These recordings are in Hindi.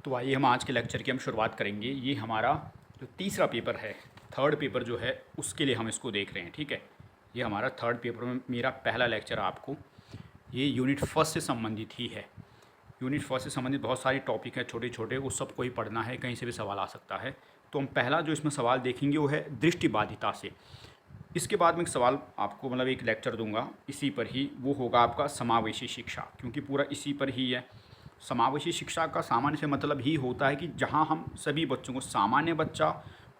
तो आइए हम आज के लेक्चर की हम शुरुआत करेंगे। ये हमारा जो तीसरा पेपर है, थर्ड पेपर जो है उसके लिए हम इसको देख रहे हैं। ठीक है, ये हमारा थर्ड पेपर में मेरा पहला लेक्चर आपको ये यूनिट फर्स्ट से संबंधित ही है। यूनिट फर्स्ट से संबंधित बहुत सारे टॉपिक हैं छोटे छोटे, उस सबको ही पढ़ना है, कहीं से भी सवाल आ सकता है। तो हम पहला जो इसमें सवाल देखेंगे वो है दृष्टिबाधिता से। इसके बाद में एक सवाल आपको मतलब एक लेक्चर दूंगा इसी पर ही, वो होगा आपका समावेशी शिक्षा, क्योंकि पूरा इसी पर ही है। समावेशी शिक्षा का सामान्य से मतलब ही होता है कि जहां हम सभी बच्चों को, सामान्य बच्चा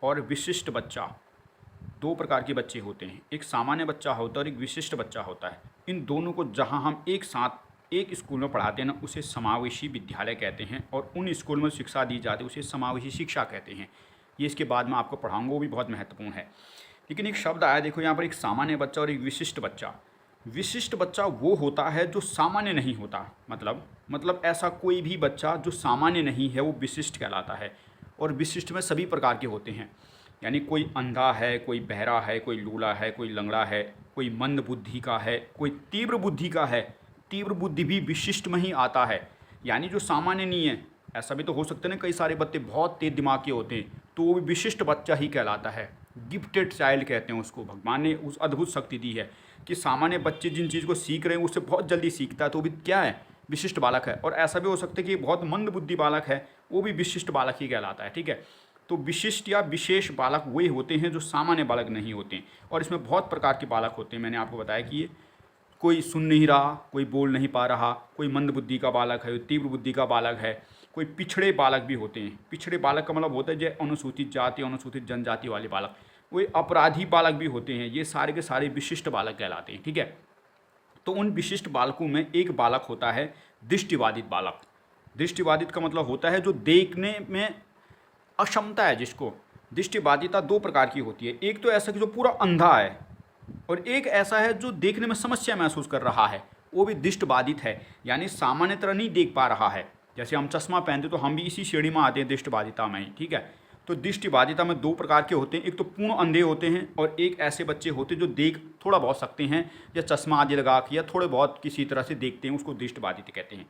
और विशिष्ट बच्चा, दो प्रकार के बच्चे होते हैं। एक सामान्य बच्चा होता है और एक विशिष्ट बच्चा होता है। इन दोनों को जहां हम एक साथ एक स्कूल में पढ़ाते हैं ना, उसे समावेशी विद्यालय कहते हैं, और उन स्कूल में शिक्षा दी जाती है उसे समावेशी शिक्षा कहते हैं। ये इसके बाद में आपको पढ़ाऊँगा, वो भी बहुत महत्वपूर्ण है। लेकिन एक शब्द आया, देखो यहाँ पर, एक सामान्य बच्चा और एक विशिष्ट बच्चा। विशिष्ट बच्चा वो होता है जो सामान्य नहीं होता, मतलब ऐसा कोई भी बच्चा जो सामान्य नहीं है वो विशिष्ट कहलाता है। और विशिष्ट में सभी प्रकार के होते हैं, यानी कोई अंधा है, कोई बहरा है, कोई लूला है, कोई लंगड़ा है, कोई मंद बुद्धि का है, कोई तीव्र बुद्धि का है। तीव्र बुद्धि भी विशिष्ट में ही आता है, यानी जो सामान्य नहीं है। ऐसा भी तो हो सकता है ना, कई सारे बच्चे बहुत तेज दिमाग के होते हैं, तो वो भी विशिष्ट बच्चा ही कहलाता है। गिफ्टेड चाइल्ड कहते हैं उसको। भगवान ने उस अद्भुत शक्ति दी है कि सामान्य बच्चे जिन चीज़ को सीख रहे हैं उससे बहुत जल्दी सीखता है, तो वो भी क्या है, विशिष्ट बालक है। और ऐसा भी हो सकता है कि बहुत मंद बुद्धि बालक है, वो भी विशिष्ट बालक ही कहलाता है। ठीक है, तो विशिष्ट या विशेष बालक वही होते हैं जो सामान्य बालक नहीं होते हैं। और इसमें बहुत प्रकार के बालक होते हैं। मैंने आपको बताया कि ये कोई सुन नहीं रहा, कोई बोल नहीं पा रहा, कोई मंद बुद्धि का बालक है, तीव्र बुद्धि का बालक है, कोई पिछड़े बालक भी होते हैं। पिछड़े बालक का मतलब होता है जो अनुसूचित जाति, अनुसूचित जनजाति वाले बालक, वो अपराधी बालक भी होते हैं। ये सारे के सारे विशिष्ट बालक कहलाते हैं। ठीक है, तो उन विशिष्ट बालकों में एक बालक होता है दृष्टिबाधित बालक। दृष्टिबाधित का मतलब होता है जो देखने में अक्षमता है जिसको। दृष्टिबाधिता दो प्रकार की होती है, एक तो ऐसा कि जो पूरा अंधा है, और एक ऐसा है जो देखने में समस्या महसूस कर रहा है, वो भी दृष्टिबाधित है, यानी सामान्य तरह नहीं देख पा रहा है। जैसे हम चश्मा पहनते तो हम भी इसी श्रेणी में आते हैं, दृष्टिबाधिता में ही। ठीक है, तो दृष्टिबाधिता में दो प्रकार के होते हैं, एक तो पूर्ण अंधे होते हैं, और एक ऐसे बच्चे होते हैं जो देख थोड़ा बहुत सकते हैं, या चश्मा आदि लगा के या थोड़े बहुत किसी तरह से देखते हैं, उसको दृष्टिबाधित कहते हैं।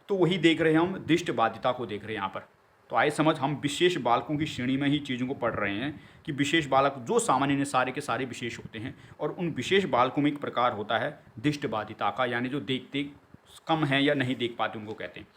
तो वही देख रहे हैं हम, दृष्टिबाधिता को देख रहे हैं यहाँ पर। तो आइए समझ, हम विशेष बालकों की श्रेणी में ही चीज़ों को पढ़ रहे हैं कि विशेष बालक जो सामान्य ने सारे के सारे विशेष होते हैं, और उन विशेष बालकों में एक प्रकार होता है दृष्टिबाधिता का, यानी जो देखते कम है या नहीं देख पाते उनको कहते हैं।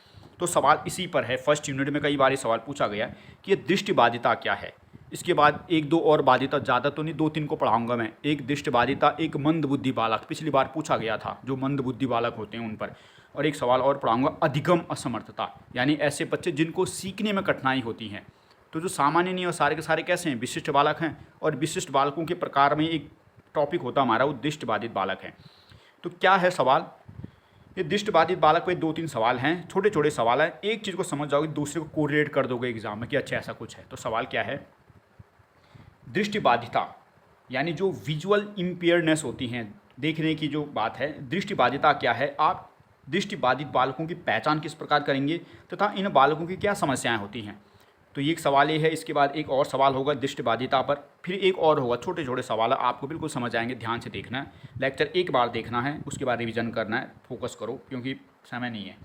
तो सवाल इसी पर है। फर्स्ट यूनिट में कई बार ये सवाल पूछा गया कि ये दृष्टिबाधिता क्या है। इसके बाद एक दो और बाधिता, ज़्यादा तो नहीं, दो तीन को पढ़ाऊंगा मैं। एक दृष्टिबाधिता, एक मंद बुद्धि बालक, पिछली बार पूछा गया था, जो मंद बुद्धि बालक होते हैं उन पर। और एक सवाल और पढ़ाऊंगा, अधिगम असमर्थता, यानी ऐसे बच्चे जिनको सीखने में कठिनाई होती है। तो जो सामान्य नहीं और सारे के सारे कैसे हैं, विशिष्ट बालक हैं। और विशिष्ट बालकों के प्रकार में एक टॉपिक होता हमारा, वो दृष्टिबाधित बालक है। तो क्या है सवाल, ये दृष्टिबाधित बालक पे दो तीन सवाल हैं, छोटे छोटे सवाल हैं। एक चीज़ को समझ जाओगे, दूसरे को कोरिलेट कर दोगे एग्जाम में कि अच्छा ऐसा कुछ है। तो सवाल क्या है, दृष्टिबाधिता यानी जो विजुअल इम्पेयर्डनेस होती हैं, देखने की जो बात है, दृष्टिबाधिता क्या है, आप दृष्टिबाधित बालकों की पहचान किस प्रकार करेंगे तथा इन बालकों की क्या समस्याएं होती हैं। तो ये एक सवाल ये है। इसके बाद एक और सवाल होगा दृष्टिबाधिता पर, फिर एक और होगा। छोटे छोटे सवाल आपको बिल्कुल समझ आएंगे, ध्यान से देखना है। लेक्चर एक बार देखना है, उसके बाद रिवीजन करना है, फोकस करो क्योंकि समय नहीं है।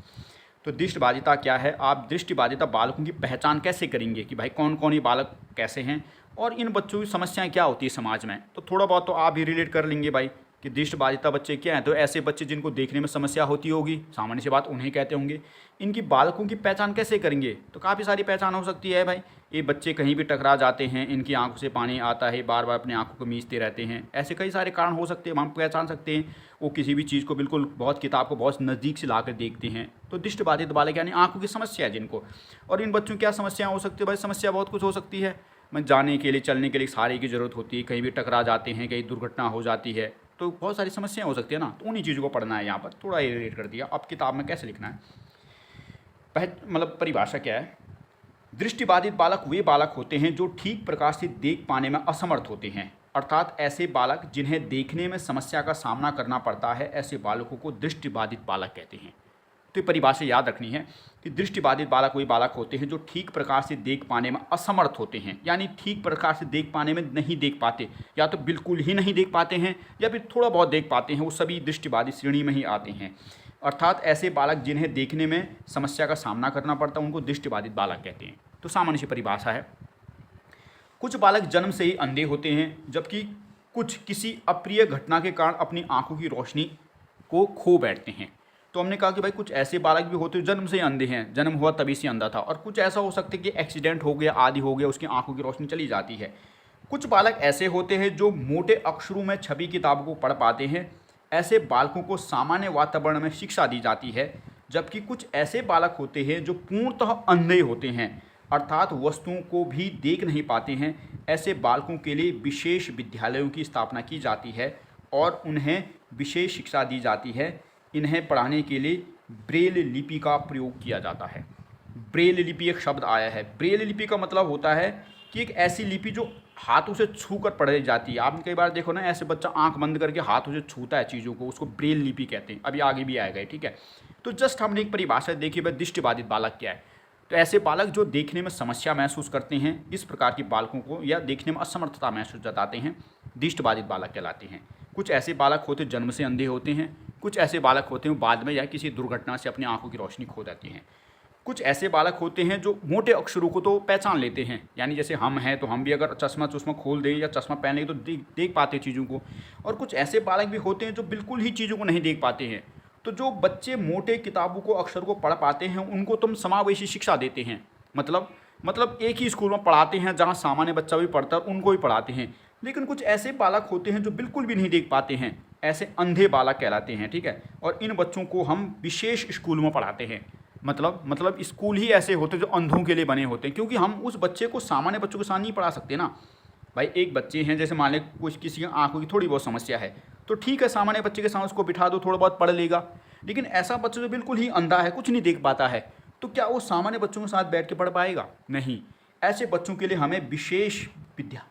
तो दृष्टिबाधिता क्या है, आप दृष्टिबाधिता बालकों की पहचान कैसे करेंगे कि भाई कौन कौन ये बालक कैसे हैं, और इन बच्चों की समस्याएं क्या होती है समाज में। तो थोड़ा बहुत तो आप भी रिलेट कर लेंगे भाई कि दृष्टिबाधिता बच्चे क्या हैं। तो ऐसे बच्चे जिनको देखने में समस्या होती होगी, सामान्य सी बात, उन्हें कहते होंगे। इनकी बालकों की पहचान कैसे करेंगे, तो काफ़ी सारी पहचान हो सकती है भाई। ये बच्चे कहीं भी टकरा जाते हैं, इनकी आंखों से पानी आता है, बार बार अपनी आंखों को मीचते रहते हैं, ऐसे कई सारे कारण हो सकते हैं, हम पहचान सकते हैं। वो किसी भी चीज़ को बिल्कुल बहुत, किताब को बहुत नज़दीक से ला कर देखते हैं। तो दृष्टिबाधित बालक यानी आंखों की समस्या है जिनको। और इन बच्चों की क्या समस्याएं हो सकती है भाई, समस्या बहुत कुछ हो सकती है। मैं जाने के लिए, चलने के लिए सहारे की ज़रूरत होती है, कहीं भी टकरा जाते हैं, कहीं दुर्घटना हो जाती है, तो बहुत सारी समस्याएं हो सकती है ना। तो उन्हीं चीज़ों को पढ़ना है यहाँ पर, थोड़ा रिलेट कर दिया। अब किताब में कैसे लिखना है, मतलब परिभाषा क्या है, दृष्टिबाधित बालक वे बालक होते हैं जो ठीक प्रकार से देख पाने में असमर्थ होते हैं, अर्थात ऐसे बालक जिन्हें देखने में समस्या का सामना करना पड़ता है, ऐसे बालकों को दृष्टिबाधित बालक कहते हैं। तो ये परिभाषा याद रखनी है कि दृष्टिबाधित बालक वही बालक होते हैं जो ठीक प्रकार से देख पाने में असमर्थ होते हैं, यानी ठीक प्रकार से देख पाने में नहीं देख पाते, या तो बिल्कुल ही नहीं देख पाते हैं या फिर थोड़ा बहुत देख पाते हैं, वो सभी दृष्टिबाधित श्रेणी में ही आते हैं। अर्थात ऐसे बालक जिन्हें देखने में समस्या का सामना करना पड़ता है उनको दृष्टिबाधित बालक कहते हैं। तो सामान्य सी परिभाषा है। कुछ बालक जन्म से ही अंधे होते हैं, जबकि कुछ किसी अप्रिय घटना के कारण अपनी आंखों की रोशनी को खो बैठते हैं। तो हमने कहा कि भाई कुछ ऐसे बालक भी होते हैं जन्म से ही अंधे हैं, जन्म हुआ तभी से अंधा था, और कुछ ऐसा हो सकता है कि एक्सीडेंट हो गया, आदि हो गया, उसकी आंखों की रोशनी चली जाती है। कुछ बालक ऐसे होते हैं जो मोटे अक्षरों में छपी किताबों को पढ़ पाते हैं। ऐसे बालकों को सामान्य वातावरण में शिक्षा दी जाती है, जबकि कुछ ऐसे बालक होते हैं जो पूर्णतः अंधे होते हैं, अर्थात वस्तुओं को भी देख नहीं पाते हैं। ऐसे बालकों के लिए विशेष विद्यालयों की स्थापना की जाती है और उन्हें विशेष शिक्षा दी जाती है। इन्हें पढ़ाने के लिए ब्रेल लिपि का प्रयोग किया जाता है। ब्रेल लिपि एक शब्द आया है। ब्रेल लिपि का मतलब होता है कि एक ऐसी लिपि जो हाथों से छू कर पढ़ी जाती है। आपने कई बार देखो ना, ऐसे बच्चा आंख बंद करके हाथों से छूता है चीज़ों को, उसको ब्रेल लिपि कहते हैं। अभी आगे भी आएगा, ठीक है। तो जस्ट हमने एक परिभाषा देखी, भाई दृष्टिबाधित बालक क्या है। तो ऐसे बालक जो देखने में समस्या महसूस करते हैं, इस प्रकार के बालकों को, या देखने में असमर्थता महसूस जताते हैं, दृष्टिबाधित बालक कहलाते हैं। कुछ ऐसे बालक होते हैं जन्म से अंधे होते हैं। कुछ ऐसे बालक होते हैं बाद में या किसी दुर्घटना से अपनी आंखों की रोशनी खो जाती हैं। कुछ ऐसे बालक होते हैं जो मोटे अक्षरों को तो पहचान लेते हैं, यानी जैसे हम हैं तो हम भी अगर चश्मा खोल दें या चश्मा पहन लें तो देख पाते हैं चीज़ों को। और कुछ ऐसे बालक भी होते हैं जो बिल्कुल ही चीज़ों को नहीं देख पाते हैं। तो जो बच्चे मोटे किताबों को, अक्षर को पढ़ पाते हैं, उनको तुम समावेशी शिक्षा देते हैं। मतलब एक ही स्कूल में पढ़ाते हैं जहाँ सामान्य बच्चा भी पढ़ता है उनको भी पढ़ाते हैं। लेकिन कुछ ऐसे बालक होते हैं जो बिल्कुल भी नहीं देख पाते हैं, ऐसे अंधे बालक कहलाते हैं, ठीक है। और इन बच्चों को हम विशेष स्कूल में पढ़ाते हैं। मतलब स्कूल ही ऐसे होते हैं जो अंधों के लिए बने होते हैं, क्योंकि हम उस बच्चे को सामान्य बच्चों के साथ नहीं पढ़ा सकते ना। भाई एक बच्चे हैं, जैसे मान लें कुछ किसी की आंखों की थोड़ी बहुत समस्या है, तो ठीक है सामान्य बच्चे के साथ उसको बिठा दो, थोड़ा बहुत पढ़ लेगा। लेकिन ऐसा बच्चा जो बिल्कुल ही अंधा है, कुछ नहीं देख पाता है, तो क्या वो सामान्य बच्चों के साथ बैठ के पढ़ पाएगा? नहीं। ऐसे बच्चों के लिए हमें विशेष विद्या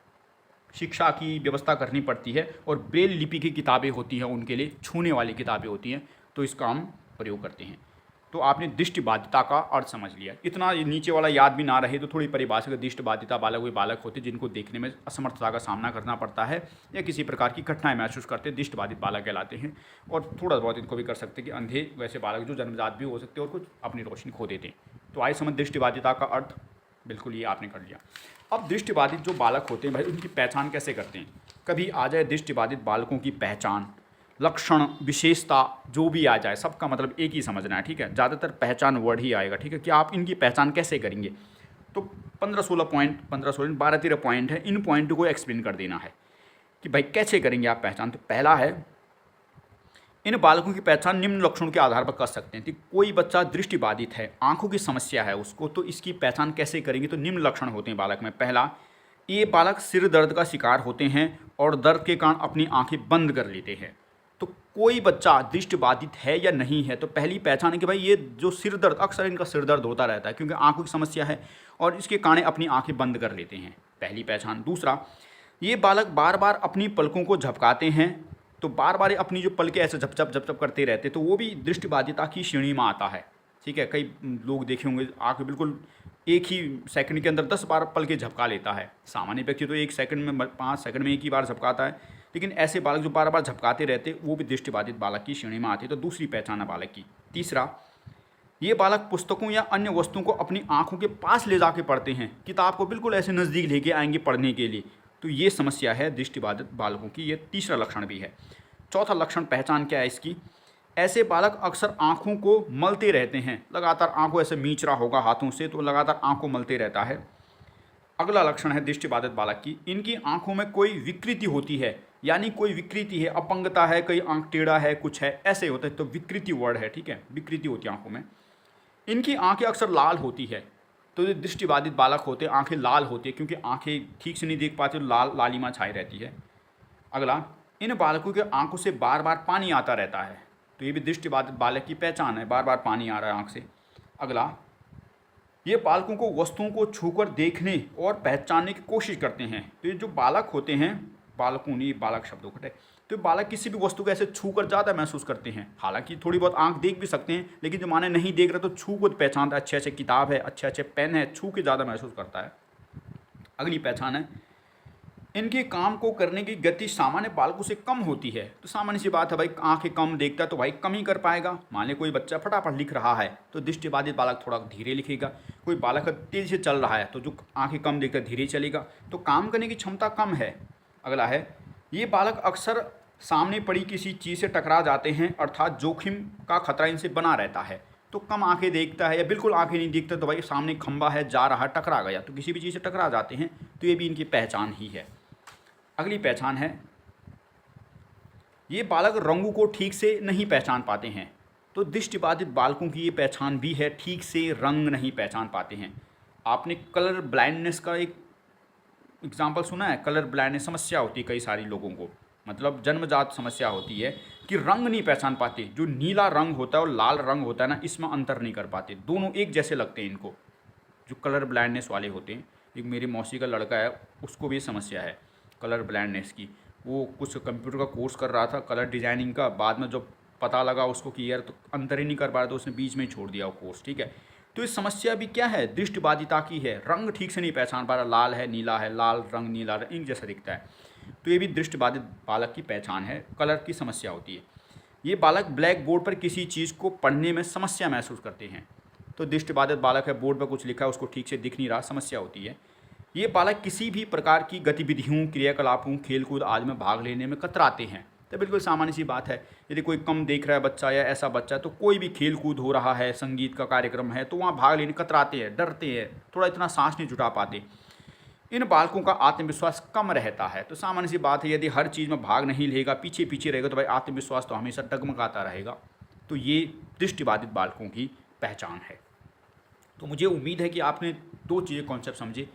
शिक्षा की व्यवस्था करनी पड़ती है, और ब्रेल लिपि की किताबें होती हैं उनके लिए, छूने वाली किताबें होती हैं, तो इसका हम प्रयोग करते हैं। तो आपने दृष्टिबाधिता का अर्थ समझ लिया। इतना नीचे वाला याद भी ना रहे तो थोड़ी परिभाषा। दृष्टिबाधिता बालक वे बालक होते जिनको देखने में असमर्थता का सामना करना पड़ता है या किसी प्रकार की कठिनाई महसूस करते, दृष्टिबाधित बालक कहलाते हैं। और थोड़ा बहुत इनको भी कर सकते कि अंधे वैसे बालक जो जन्मजात भी हो सकते हैं और कुछ अपनी रोशनी खो देते हैं। तो आइए समझ दृष्टिबाधिता का अर्थ। बिल्कुल ये आपने कर लिया। अब दृष्टिबाधित जो बालक होते हैं भाई, उनकी पहचान कैसे करते हैं? कभी आ जाए दृष्टिबाधित बालकों की पहचान, लक्षण, विशेषता, जो भी आ जाए, सबका मतलब एक ही समझना है, ठीक है। ज़्यादातर पहचान वर्ड ही आएगा, ठीक है। कि आप इनकी पहचान कैसे करेंगे? तो 15-16 पॉइंट, 15-16 12-13 पॉइंट है। इन पॉइंट को एक्सप्लेन कर देना है कि भाई कैसे करेंगे आप पहचान। तो पहला है, इन बालकों की पहचान निम्न लक्षणों के आधार पर कर सकते हैं। कि कोई बच्चा दृष्टिबाधित है, आंखों की समस्या है उसको, तो इसकी पहचान कैसे करेंगे? तो निम्न लक्षण होते हैं बालक में। पहला, ये बालक सिर दर्द का शिकार होते हैं और दर्द के कारण अपनी आंखें बंद कर लेते हैं। तो कोई बच्चा दृष्टिबाधित है या नहीं है, तो पहली पहचान है कि भाई ये जो सिर दर्द, अक्सर इनका सिर दर्द होता रहता है क्योंकि आंखों की समस्या है और इसके कारण अपनी आंखें बंद कर लेते हैं, पहली पहचान। दूसरा, ये बालक बार बार अपनी पलकों को झपकाते हैं, तो बार बार अपनी जो पलकें ऐसे झपझप करते रहते, तो वो भी दृष्टिबाधिता की श्रेणी में आता है, ठीक है। कई लोग देखे होंगे आंखें बिल्कुल एक ही सेकंड के अंदर 10 बार पलकें झपका लेता है। सामान्य व्यक्ति तो 1 सेकंड में, 5 सेकंड में एक ही बार झपकाता है, लेकिन ऐसे बालक जो बार बार झपकाते रहते, वो भी दृष्टिबाधित बालक की श्रेणी में आते हैं। तो दूसरी पहचान है बालक की। तीसरा, ये बालक पुस्तकों या अन्य वस्तुओं को अपनी आंखों के पास ले जाके पढ़ते हैं, किताब को बिल्कुल ऐसे नज़दीक लेके आएंगे पढ़ने के लिए, तो ये समस्या है दृष्टिबाधित बालकों की। ये तीसरा लक्षण भी है। चौथा लक्षण पहचान क्या है इसकी? ऐसे बालक अक्सर आंखों को मलते रहते हैं, लगातार आंखों ऐसे मींच रहा होगा हाथों से, तो लगातार आंखों मलते रहता है। अगला लक्षण है दृष्टिबाधित बालक की, इनकी आंखों में कोई विकृति होती है, यानी कोई विकृति है, अपंगता है, कई आंख टेढ़ा है, कुछ है, ऐसे होता है, तो विकृति वर्ड है, ठीक है। विकृति होती है आंखों में। इनकी आंखें अक्सर लाल होती है, तो जो दृष्टिबाधित बालक होते हैं आंखें लाल होती है क्योंकि आंखें ठीक से नहीं देख पाते, तो लाल लालिमा छाई रहती है। अगला, इन बालकों के आंखों से बार बार पानी आता रहता है, तो ये भी दृष्टिबाधित बालक की पहचान है, बार बार पानी आ रहा है आंख से। अगला, ये बालकों को वस्तुओं को छूकर देखने और पहचानने की कोशिश करते हैं। तो ये जो बालक होते हैं, बालकों नहीं, बालक शब्दों कटे, तो बालक किसी भी वस्तु को ऐसे छूकर ज़्यादा महसूस करते हैं। हालांकि थोड़ी बहुत आंख देख भी सकते हैं, लेकिन जो माने नहीं देख रहे तो छू को पहचानता है, अच्छे अच्छे किताब है, अच्छे अच्छे पेन है, छू के ज़्यादा महसूस करता है। अगली पहचान है, इनके काम को करने की गति सामान्य बालकों से कम होती है। तो सामान्य सी बात है भाई, आंखें कम देखता है तो भाई कम ही कर पाएगा। मान ले कोई बच्चा फटाफट लिख रहा है तो दृष्टिबाधित बालक थोड़ा धीरे लिखेगा। कोई बालक तेज़ी से चल रहा है तो जो आंखें कम देखता है धीरे चलेगा, तो काम करने की क्षमता कम है। अगला है, ये बालक अक्सर सामने पड़ी किसी चीज़ से टकरा जाते हैं, अर्थात जोखिम का खतरा इनसे बना रहता है। तो कम आंखें देखता है या बिल्कुल आंखें नहीं देखता तो भाई सामने खंबा है, जा रहा, टकरा गया, तो किसी भी चीज़ से टकरा जाते हैं, तो ये भी इनकी पहचान ही है। अगली पहचान है, ये बालक रंगों को ठीक से नहीं पहचान पाते हैं। तो दृष्टिबाधित बालकों की ये पहचान भी है, ठीक से रंग नहीं पहचान पाते हैं। आपने कलर ब्लाइंडनेस का एक एग्जाम्पल सुना है? कलर ब्लाइंडनेस समस्या होती है कई सारी लोगों को, मतलब जन्मजात समस्या होती है कि रंग नहीं पहचान पाते। जो नीला रंग होता है और लाल रंग होता है ना, इसमें अंतर नहीं कर पाते, दोनों एक जैसे लगते हैं इनको, जो कलर ब्लाइंडनेस वाले होते हैं। एक मेरी मौसी का लड़का है, उसको भी समस्या है कलर ब्लाइंडनेस की। वो कुछ कंप्यूटर का कोर्स कर रहा था, कलर डिजाइनिंग का, बाद में जब पता लगा उसको कि यार तो अंतर ही नहीं कर पा रहा, तो उसने बीच में ही छोड़ दिया वो कोर्स। ठीक है, तो इस समस्या भी क्या है? दृष्टिबाधिता की है, रंग ठीक से नहीं पहचान पा रहा, लाल है नीला है, लाल रंग नीला रंग एक जैसा दिखता है। तो ये भी दृष्टिबाधित बालक की पहचान है, कलर की समस्या होती है। ये बालक ब्लैक बोर्ड पर किसी चीज़ को पढ़ने में समस्या महसूस करते हैं। तो दृष्टिबाधित बालक है, बोर्ड पर कुछ लिखा है उसको ठीक से दिख नहीं रहा, समस्या होती है। ये बालक किसी भी प्रकार की गतिविधियों, क्रियाकलापों, खेलकूद आदि में भाग लेने में कतराते हैं। तो बिल्कुल सामान्य सी बात है, यदि कोई कम देख रहा है बच्चा या ऐसा बच्चा, तो कोई भी खेल कूद हो रहा है, संगीत का कार्यक्रम है, तो वहाँ भाग लेने कतराते हैं, डरते हैं, थोड़ा इतना सांस नहीं जुटा पाते। इन बालकों का आत्मविश्वास कम रहता है। तो सामान्य सी बात है, यदि हर चीज़ में भाग नहीं लेगा, पीछे पीछे रहेगा, तो भाई आत्मविश्वास तो हमेशा डगमगाता रहेगा। तो ये दृष्टिबाधित बालकों की पहचान है। तो मुझे उम्मीद है कि आपने दो चीज़ें कॉन्सेप्ट समझे।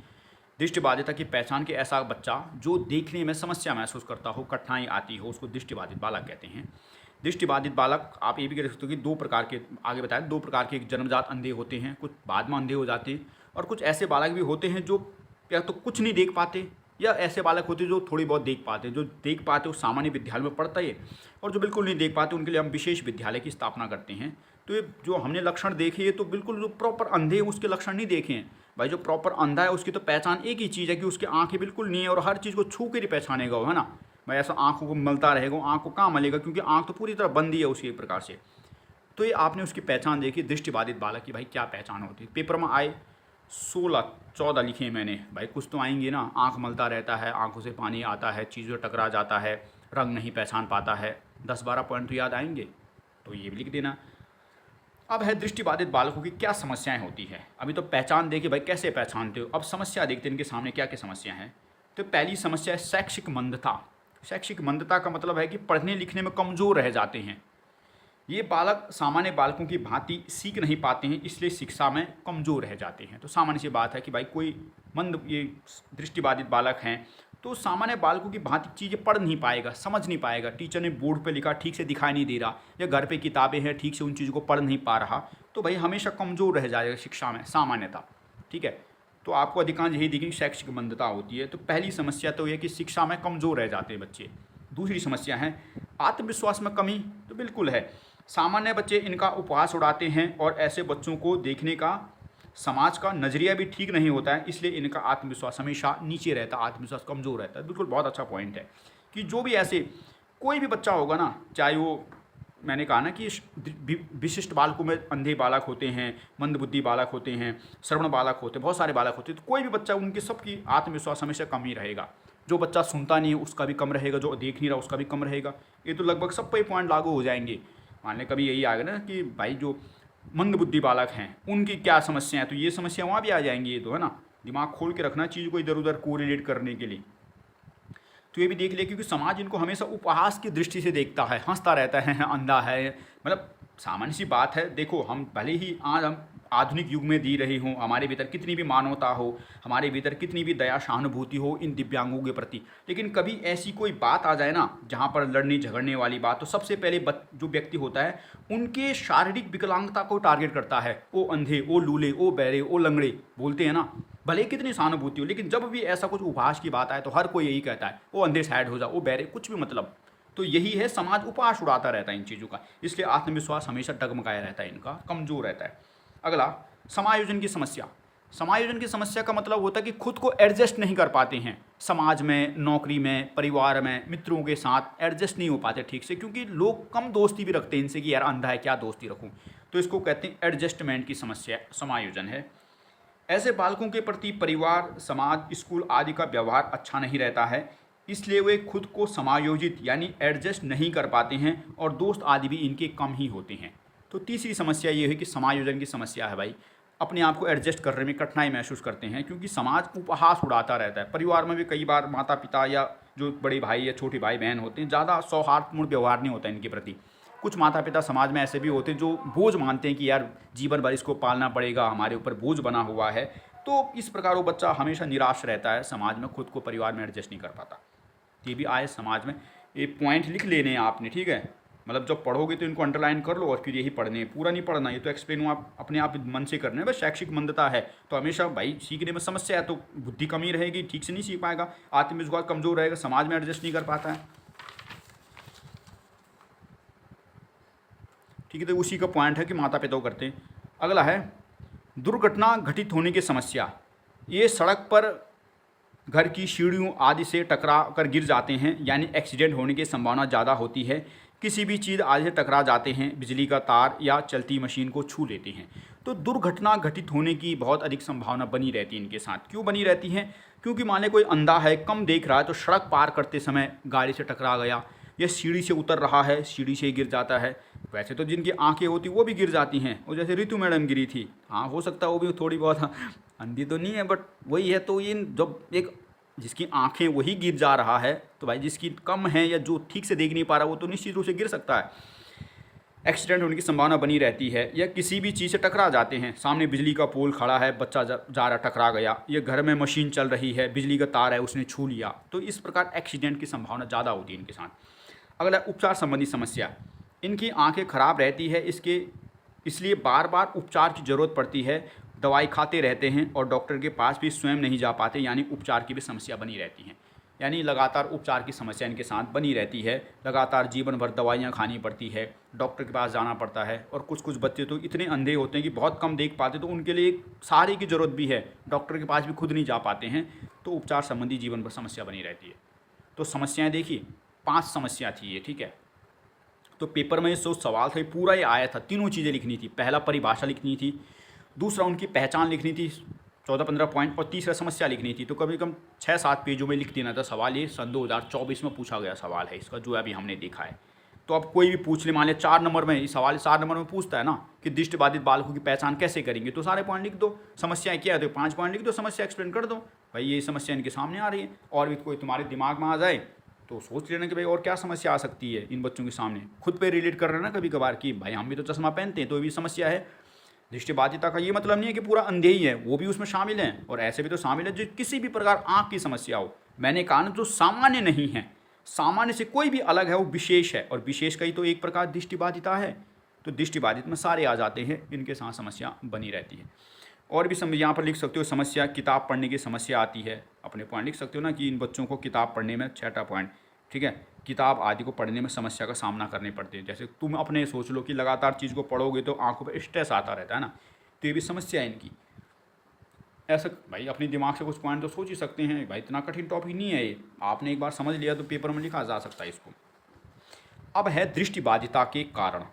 दृष्टिबाधिता की पहचान के ऐसा बच्चा जो देखने में समस्या महसूस करता हो, कठिनाई आती हो, उसको दृष्टिबाधित बालक कहते हैं। दृष्टिबाधित बालक आप ये भी कह सकते हो कि दो प्रकार के, आगे बताया, दो प्रकार के जन्मजात अंधे होते हैं, कुछ बाद में अंधे हो जाते हैं, और कुछ ऐसे बालक भी होते हैं जो या तो कुछ नहीं देख पाते, या ऐसे बालक होते हैं जो थोड़ी बहुत देख पाते हैं। जो देख पाते वो सामान्य विद्यालय में पढ़ता है, और जो बिल्कुल नहीं देख पाते उनके लिए हम विशेष विद्यालय की स्थापना करते हैं। तो ये जो हमने लक्षण देखे, ये तो बिल्कुल जो प्रॉपर अंधे हैं उसके लक्षण नहीं देखे हैं। भाई जो प्रॉपर अंधा है उसकी तो पहचान एक ही चीज़ है कि उसकी आंखें बिल्कुल नहीं है, और हर चीज़ को छू कर ही पहचानेगा वो, है ना। भाई ऐसा आंखों को मलता रहेगा, आँख को कहाँ मलेगा, क्योंकि आँख तो पूरी तरह बंद ही है उसकी एक प्रकार से। तो ये आपने उसकी पहचान देखी, दृष्टिबाधित बालक की भाई क्या पहचान होती है। पेपर में आए 16-14 लिखे मैंने, भाई कुछ तो आएंगे ना। आँख मलता रहता है, आँखों से पानी आता है, चीज़ों टकरा जाता है, रंग नहीं पहचान पाता है, 10-12 पॉइंट तो याद आएंगे, तो ये भी लिख देना। अब है दृष्टिबाधित बालकों की क्या समस्याएं होती है। अभी तो पहचान देखिए भाई कैसे पहचानते हो, अब समस्या देखते हैं इनके सामने क्या क्या समस्या हैं। तो पहली समस्या है शैक्षिक मंदता। शैक्षिक मंदता का मतलब है कि पढ़ने लिखने में कमज़ोर रह जाते हैं। ये बालक सामान्य बालकों की भांति सीख नहीं पाते हैं, इसलिए शिक्षा में कमज़ोर रह जाते हैं। तो सामान्य सी बात है कि भाई कोई मंद ये दृष्टिबाधित बालक हैं तो सामान्य बालकों की भांति चीज़ें पढ़ नहीं पाएगा, समझ नहीं पाएगा। टीचर ने बोर्ड पे लिखा ठीक से दिखाई नहीं दे रहा, या घर पे किताबें हैं ठीक से उन चीज़ों को पढ़ नहीं पा रहा, तो भाई हमेशा कमज़ोर रह जाएगा शिक्षा में, सामान्यता। ठीक है, तो आपको अधिकांश यही दिखेगी शैक्षिक मंदता होती है। तो पहली समस्या तो यह कि शिक्षा में कमज़ोर रह जाते हैं बच्चे। दूसरी समस्या है आत्मविश्वास में कमी। तो बिल्कुल है, सामान्य बच्चे इनका उपहास उड़ाते हैं, और ऐसे बच्चों को देखने का समाज का नज़रिया भी ठीक नहीं होता है, इसलिए इनका आत्मविश्वास हमेशा नीचे रहता है, आत्मविश्वास कमज़ोर रहता है। बिल्कुल बहुत अच्छा पॉइंट है कि जो भी ऐसे कोई भी बच्चा होगा ना, चाहे वो, मैंने कहा ना कि विशिष्ट बालकों में अंधे बालक होते हैं, मंदबुद्धि बालक होते हैं, श्रवण बालक होते हैं, बहुत सारे बालक होते हैं, तो कोई भी बच्चा, उनके सबकी आत्मविश्वास हमेशा कम ही रहेगा। जो बच्चा सुनता नहीं है उसका भी कम रहेगा, जो देख नहीं रहा उसका भी कम रहेगा। ये तो लगभग सब पे पॉइंट लागू हो जाएंगे। मान लें कभी यही आ गया ना कि भाई जो मंदबुद्धि बालक हैं उनकी क्या समस्या है, तो ये समस्या वहाँ भी आ जाएंगी। ये तो है ना, दिमाग खोल के रखना चीज़ को इधर उधर कोरिलेट करने के लिए। तो ये भी देख ले, क्योंकि समाज इनको हमेशा उपहास की दृष्टि से देखता है, हंसता रहता है, अंधा है। मतलब सामान्य सी बात है, देखो हम भले ही आज हम आधुनिक युग में जी रही हूँ, हमारे भीतर कितनी भी मानवता हो, हमारे भीतर कितनी भी दया सहानुभूति हो इन दिव्यांगों के प्रति, लेकिन कभी ऐसी कोई बात आ जाए ना जहाँ पर लड़ने झगड़ने वाली बात, तो सबसे पहले जो व्यक्ति होता है उनके शारीरिक विकलांगता को टारगेट करता है। ओ अंधे, ओ लूले, ओ बहरे, ओ लंगड़े बोलते हैं ना, भले कितनी सहानुभूति हो, लेकिन जब भी ऐसा कुछ उपहास की बात आए तो हर कोई यही कहता है, ओ अंधे साइड हो जाओ, ओ बहरे, कुछ भी मतलब। तो यही है, समाज उपहास उड़ाता रहता है इन चीज़ों का, इसलिए आत्मविश्वास हमेशा डगमगाया रहता है, इनका कमज़ोर रहता है। अगला समायोजन की समस्या। समायोजन की समस्या का मतलब होता है कि खुद को एडजस्ट नहीं कर पाते हैं, समाज में, नौकरी में, परिवार में, मित्रों के साथ एडजस्ट नहीं हो पाते ठीक से, क्योंकि लोग कम दोस्ती भी रखते हैं इनसे कि यार अंधा है क्या दोस्ती रखूं। तो इसको कहते हैं एडजस्टमेंट की समस्या, समायोजन है। ऐसे बालकों के प्रति परिवार, समाज, स्कूल आदि का व्यवहार अच्छा नहीं रहता है, इसलिए वे खुद को समायोजित यानी एडजस्ट नहीं कर पाते हैं और दोस्त आदि भी इनके कम ही होते हैं। तो तीसरी समस्या ये है कि समायोजन की समस्या है भाई, अपने आप को एडजस्ट करने में कठिनाई महसूस करते हैं, क्योंकि समाज उपहास उड़ाता रहता है। परिवार में भी कई बार माता पिता या जो बड़े भाई या छोटे भाई बहन होते हैं, ज़्यादा सौहार्दपूर्ण व्यवहार नहीं होता इनके प्रति। कुछ माता पिता समाज में ऐसे भी होते हैं जो बोझ मानते हैं कि यार जीवन भर इसको पालना पड़ेगा, हमारे ऊपर बोझ बना हुआ है। तो इस प्रकार वो बच्चा हमेशा निराश रहता है, समाज में खुद को, परिवार में एडजस्ट नहीं कर पाता। ये भी आए समाज में, ये पॉइंट लिख लेने हैं आपने, ठीक है। मतलब जब पढ़ोगे तो इनको अंडरलाइन कर लो और फिर यही पढ़ने हैं, पूरा नहीं पढ़ना, ये तो एक्सप्लेन आप अपने आप मन से करना है। बस शैक्षिक मंदता है तो हमेशा भाई सीखने में समस्या है, तो बुद्धि कमी रहेगी, ठीक से नहीं सीख पाएगा, आत्मविश्वास कमज़ोर रहेगा, समाज में एडजस्ट नहीं कर पाता है, ठीक है। तो उसी का पॉइंट है कि माता पिता करते हैं। अगला है दुर्घटना घटित होने की समस्या। ये सड़क पर घर की सीढ़ियों आदि से टकरा कर गिर जाते हैं, यानी एक्सीडेंट होने की संभावना ज़्यादा होती है। किसी भी चीज़ आदि से टकरा जाते हैं, बिजली का तार या चलती मशीन को छू लेते हैं, तो दुर्घटना घटित होने की बहुत अधिक संभावना बनी रहती है इनके साथ। क्यों बनी रहती है? क्योंकि माने कोई अंधा है, कम देख रहा है, तो सड़क पार करते समय गाड़ी से टकरा गया या सीढ़ी से उतर रहा है, सीढ़ी से ही गिर जाता है। वैसे तो जिनकी आंखें होती वो भी गिर जाती हैं, और जैसे रितु मैडम गिरी थी, हाँ हो सकता है वो भी थोड़ी बहुत अंधी तो नहीं है, बट वही है। तो ये जब एक जिसकी आंखें वही गिर जा रहा है, तो भाई जिसकी कम है या जो ठीक से देख नहीं पा रहा वो तो निश्चित रूप से गिर सकता है। एक्सीडेंट होने की संभावना बनी रहती है। या किसी भी चीज़ से टकरा जाते हैं, सामने बिजली का पोल खड़ा है, बच्चा जा रहा टकरा गया, या घर में मशीन चल रही है, बिजली का तार है, उसने छू लिया, तो इस प्रकार एक्सीडेंट की संभावना ज़्यादा होती है इनके साथ। अगला उपचार संबंधी समस्या। इनकी आंखें खराब रहती है, इसलिए बार बार उपचार की ज़रूरत पड़ती है। दवाई खाते रहते हैं और डॉक्टर के पास भी स्वयं नहीं जा पाते, यानी उपचार की भी समस्या बनी रहती है। यानी लगातार उपचार की समस्या इनके साथ बनी रहती है, लगातार जीवन भर दवाइयाँ खानी पड़ती है, डॉक्टर के पास जाना पड़ता है। और कुछ कुछ बच्चे तो इतने अंधे होते हैं कि बहुत कम देख पाते, तो उनके लिए एक सहारे की ज़रूरत भी है, डॉक्टर के पास भी खुद नहीं जा पाते हैं, तो उपचार संबंधी जीवन भर समस्या बनी रहती है। तो समस्याएँ देखिए, 5 समस्या थी ये, ठीक है। तो पेपर में जो सवाल था पूरा ये आया था, तीनों चीज़ें लिखनी थी। पहला परिभाषा लिखनी थी, दूसरा उनकी पहचान लिखनी थी 14-15 पॉइंट, और तीसरा समस्या लिखनी थी। तो कम से कम 6-7 पेजों में लिख देना था सवाल। ये सन 2024 में पूछा गया सवाल है इसका, जो अभी हमने देखा है। तो अब कोई भी पूछ ले, मान लिया 4 नंबर में, इस सवाल 4 नंबर में पूछता है ना कि दृष्टिबाधित बालकों की पहचान कैसे करेंगे, तो सारे पॉइंट लिख दो। समस्या क्या है तो 5 पॉइंट लिख दो, समस्या एक्सप्लेन कर दो। भाई ये समस्या इनके सामने आ रही है, और भी कोई तुम्हारे दिमाग में आ जाए तो सोच लेना कि भाई और क्या समस्या आ सकती है इन बच्चों के सामने। खुद पे रिलेट कर रहे हैं ना कभी कभार कि भाई हम भी तो चश्मा पहनते हैं, तो ये भी समस्या है। दृष्टिबाधिता का ये मतलब नहीं है कि पूरा अंधे ही है, वो भी उसमें शामिल हैं, और ऐसे भी तो शामिल है जो किसी भी प्रकार आँख की समस्या हो। मैंने कहा ना, जो सामान्य नहीं है, सामान्य से कोई भी अलग है, वो विशेष है, और विशेष का ही तो एक प्रकार दृष्टिबाधिता है। तो दृष्टिबाधित में सारे आ जाते हैं, इनके साथ समस्या बनी रहती है। और भी यहाँ पर लिख सकते हो समस्या, किताब पढ़ने की समस्या आती है। अपने पॉइंट लिख सकते हो ना कि इन बच्चों को किताब पढ़ने में, 6ठा पॉइंट, ठीक है, किताब आदि को पढ़ने में समस्या का सामना करने पड़ते हैं। जैसे तुम अपने सोच लो कि लगातार चीज़ को पढ़ोगे तो आंखों पर स्ट्रेस आता रहता है ना, तो ये भी समस्या है इनकी। ऐसा भाई अपने दिमाग से कुछ पॉइंट तो सोच ही सकते हैं, भाई इतना कठिन टॉपिक नहीं है ये, आपने एक बार समझ लिया तो पेपर में लिखा जा सकता है इसको। अब है दृष्टिबाधिता के कारण।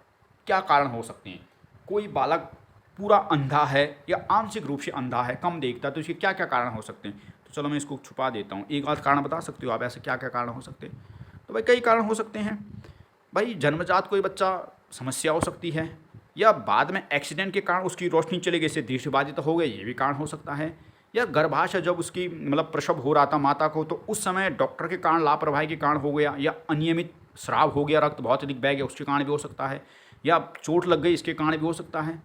क्या कारण हो सकते हैं? कोई बालक पूरा अंधा है या आंशिक रूप से अंधा है, कम देखता है, तो इसके क्या क्या कारण हो सकते हैं? तो चलो मैं इसको छुपा देता हूँ। एक आध कारण बता सकते हो आप ऐसे क्या क्या कारण हो सकते हैं? तो भाई कई कारण हो सकते हैं। भाई जन्मजात कोई बच्चा समस्या हो सकती है, या बाद में एक्सीडेंट के कारण उसकी रोशनी चली गई, इससे दृष्टिबाधित हो गई, ये भी कारण हो सकता है। या गर्भाशय जब उसकी मतलब प्रसव हो रहा था माता को, तो उस समय डॉक्टर के कारण, लापरवाही के कारण हो गया, या अनियमित स्राव हो गया, रक्त बहुत अधिक बह गया, उसके कारण भी हो सकता है। या चोट लग गई, इसके कारण भी हो सकता है।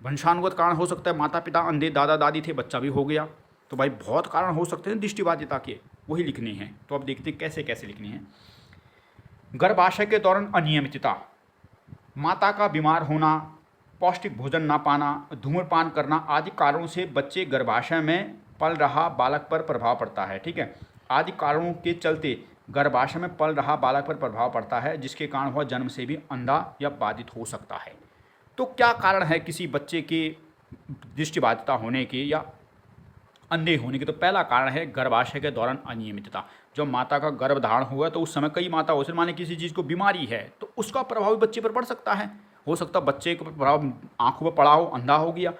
वंशानुगत कारण हो सकता है, माता पिता अंधे, दादा दादी थे, बच्चा भी हो गया। तो भाई बहुत कारण हो सकते हैं दृष्टिबाधिता के, वही लिखने हैं। तो अब देखते हैं कैसे कैसे लिखनी है। गर्भाशय के दौरान अनियमितता, माता का बीमार होना, पौष्टिक भोजन ना पाना, धूम्रपान करना आदि कारणों से बच्चे गर्भाशय में पल रहा बालक पर प्रभाव पड़ता है, ठीक है। आदि कारणों के चलते गर्भाशय में पल रहा बालक पर प्रभाव पड़ता है, जिसके कारण वह जन्म से भी अंधा या बाधित हो सकता है। तो क्या कारण है किसी बच्चे के दृष्टिबाधिता होने के या अंधे होने के तो पहला कारण है गर्भाशय के दौरान अनियमितता। जब माता का गर्भ धारण हुआ तो उस समय कई माता हो माने किसी चीज़ को बीमारी है तो उसका प्रभाव भी बच्चे पर पड़ सकता है। हो सकता है बच्चे का प्रभाव आंखों पर पड़ा हो, अंधा हो गया,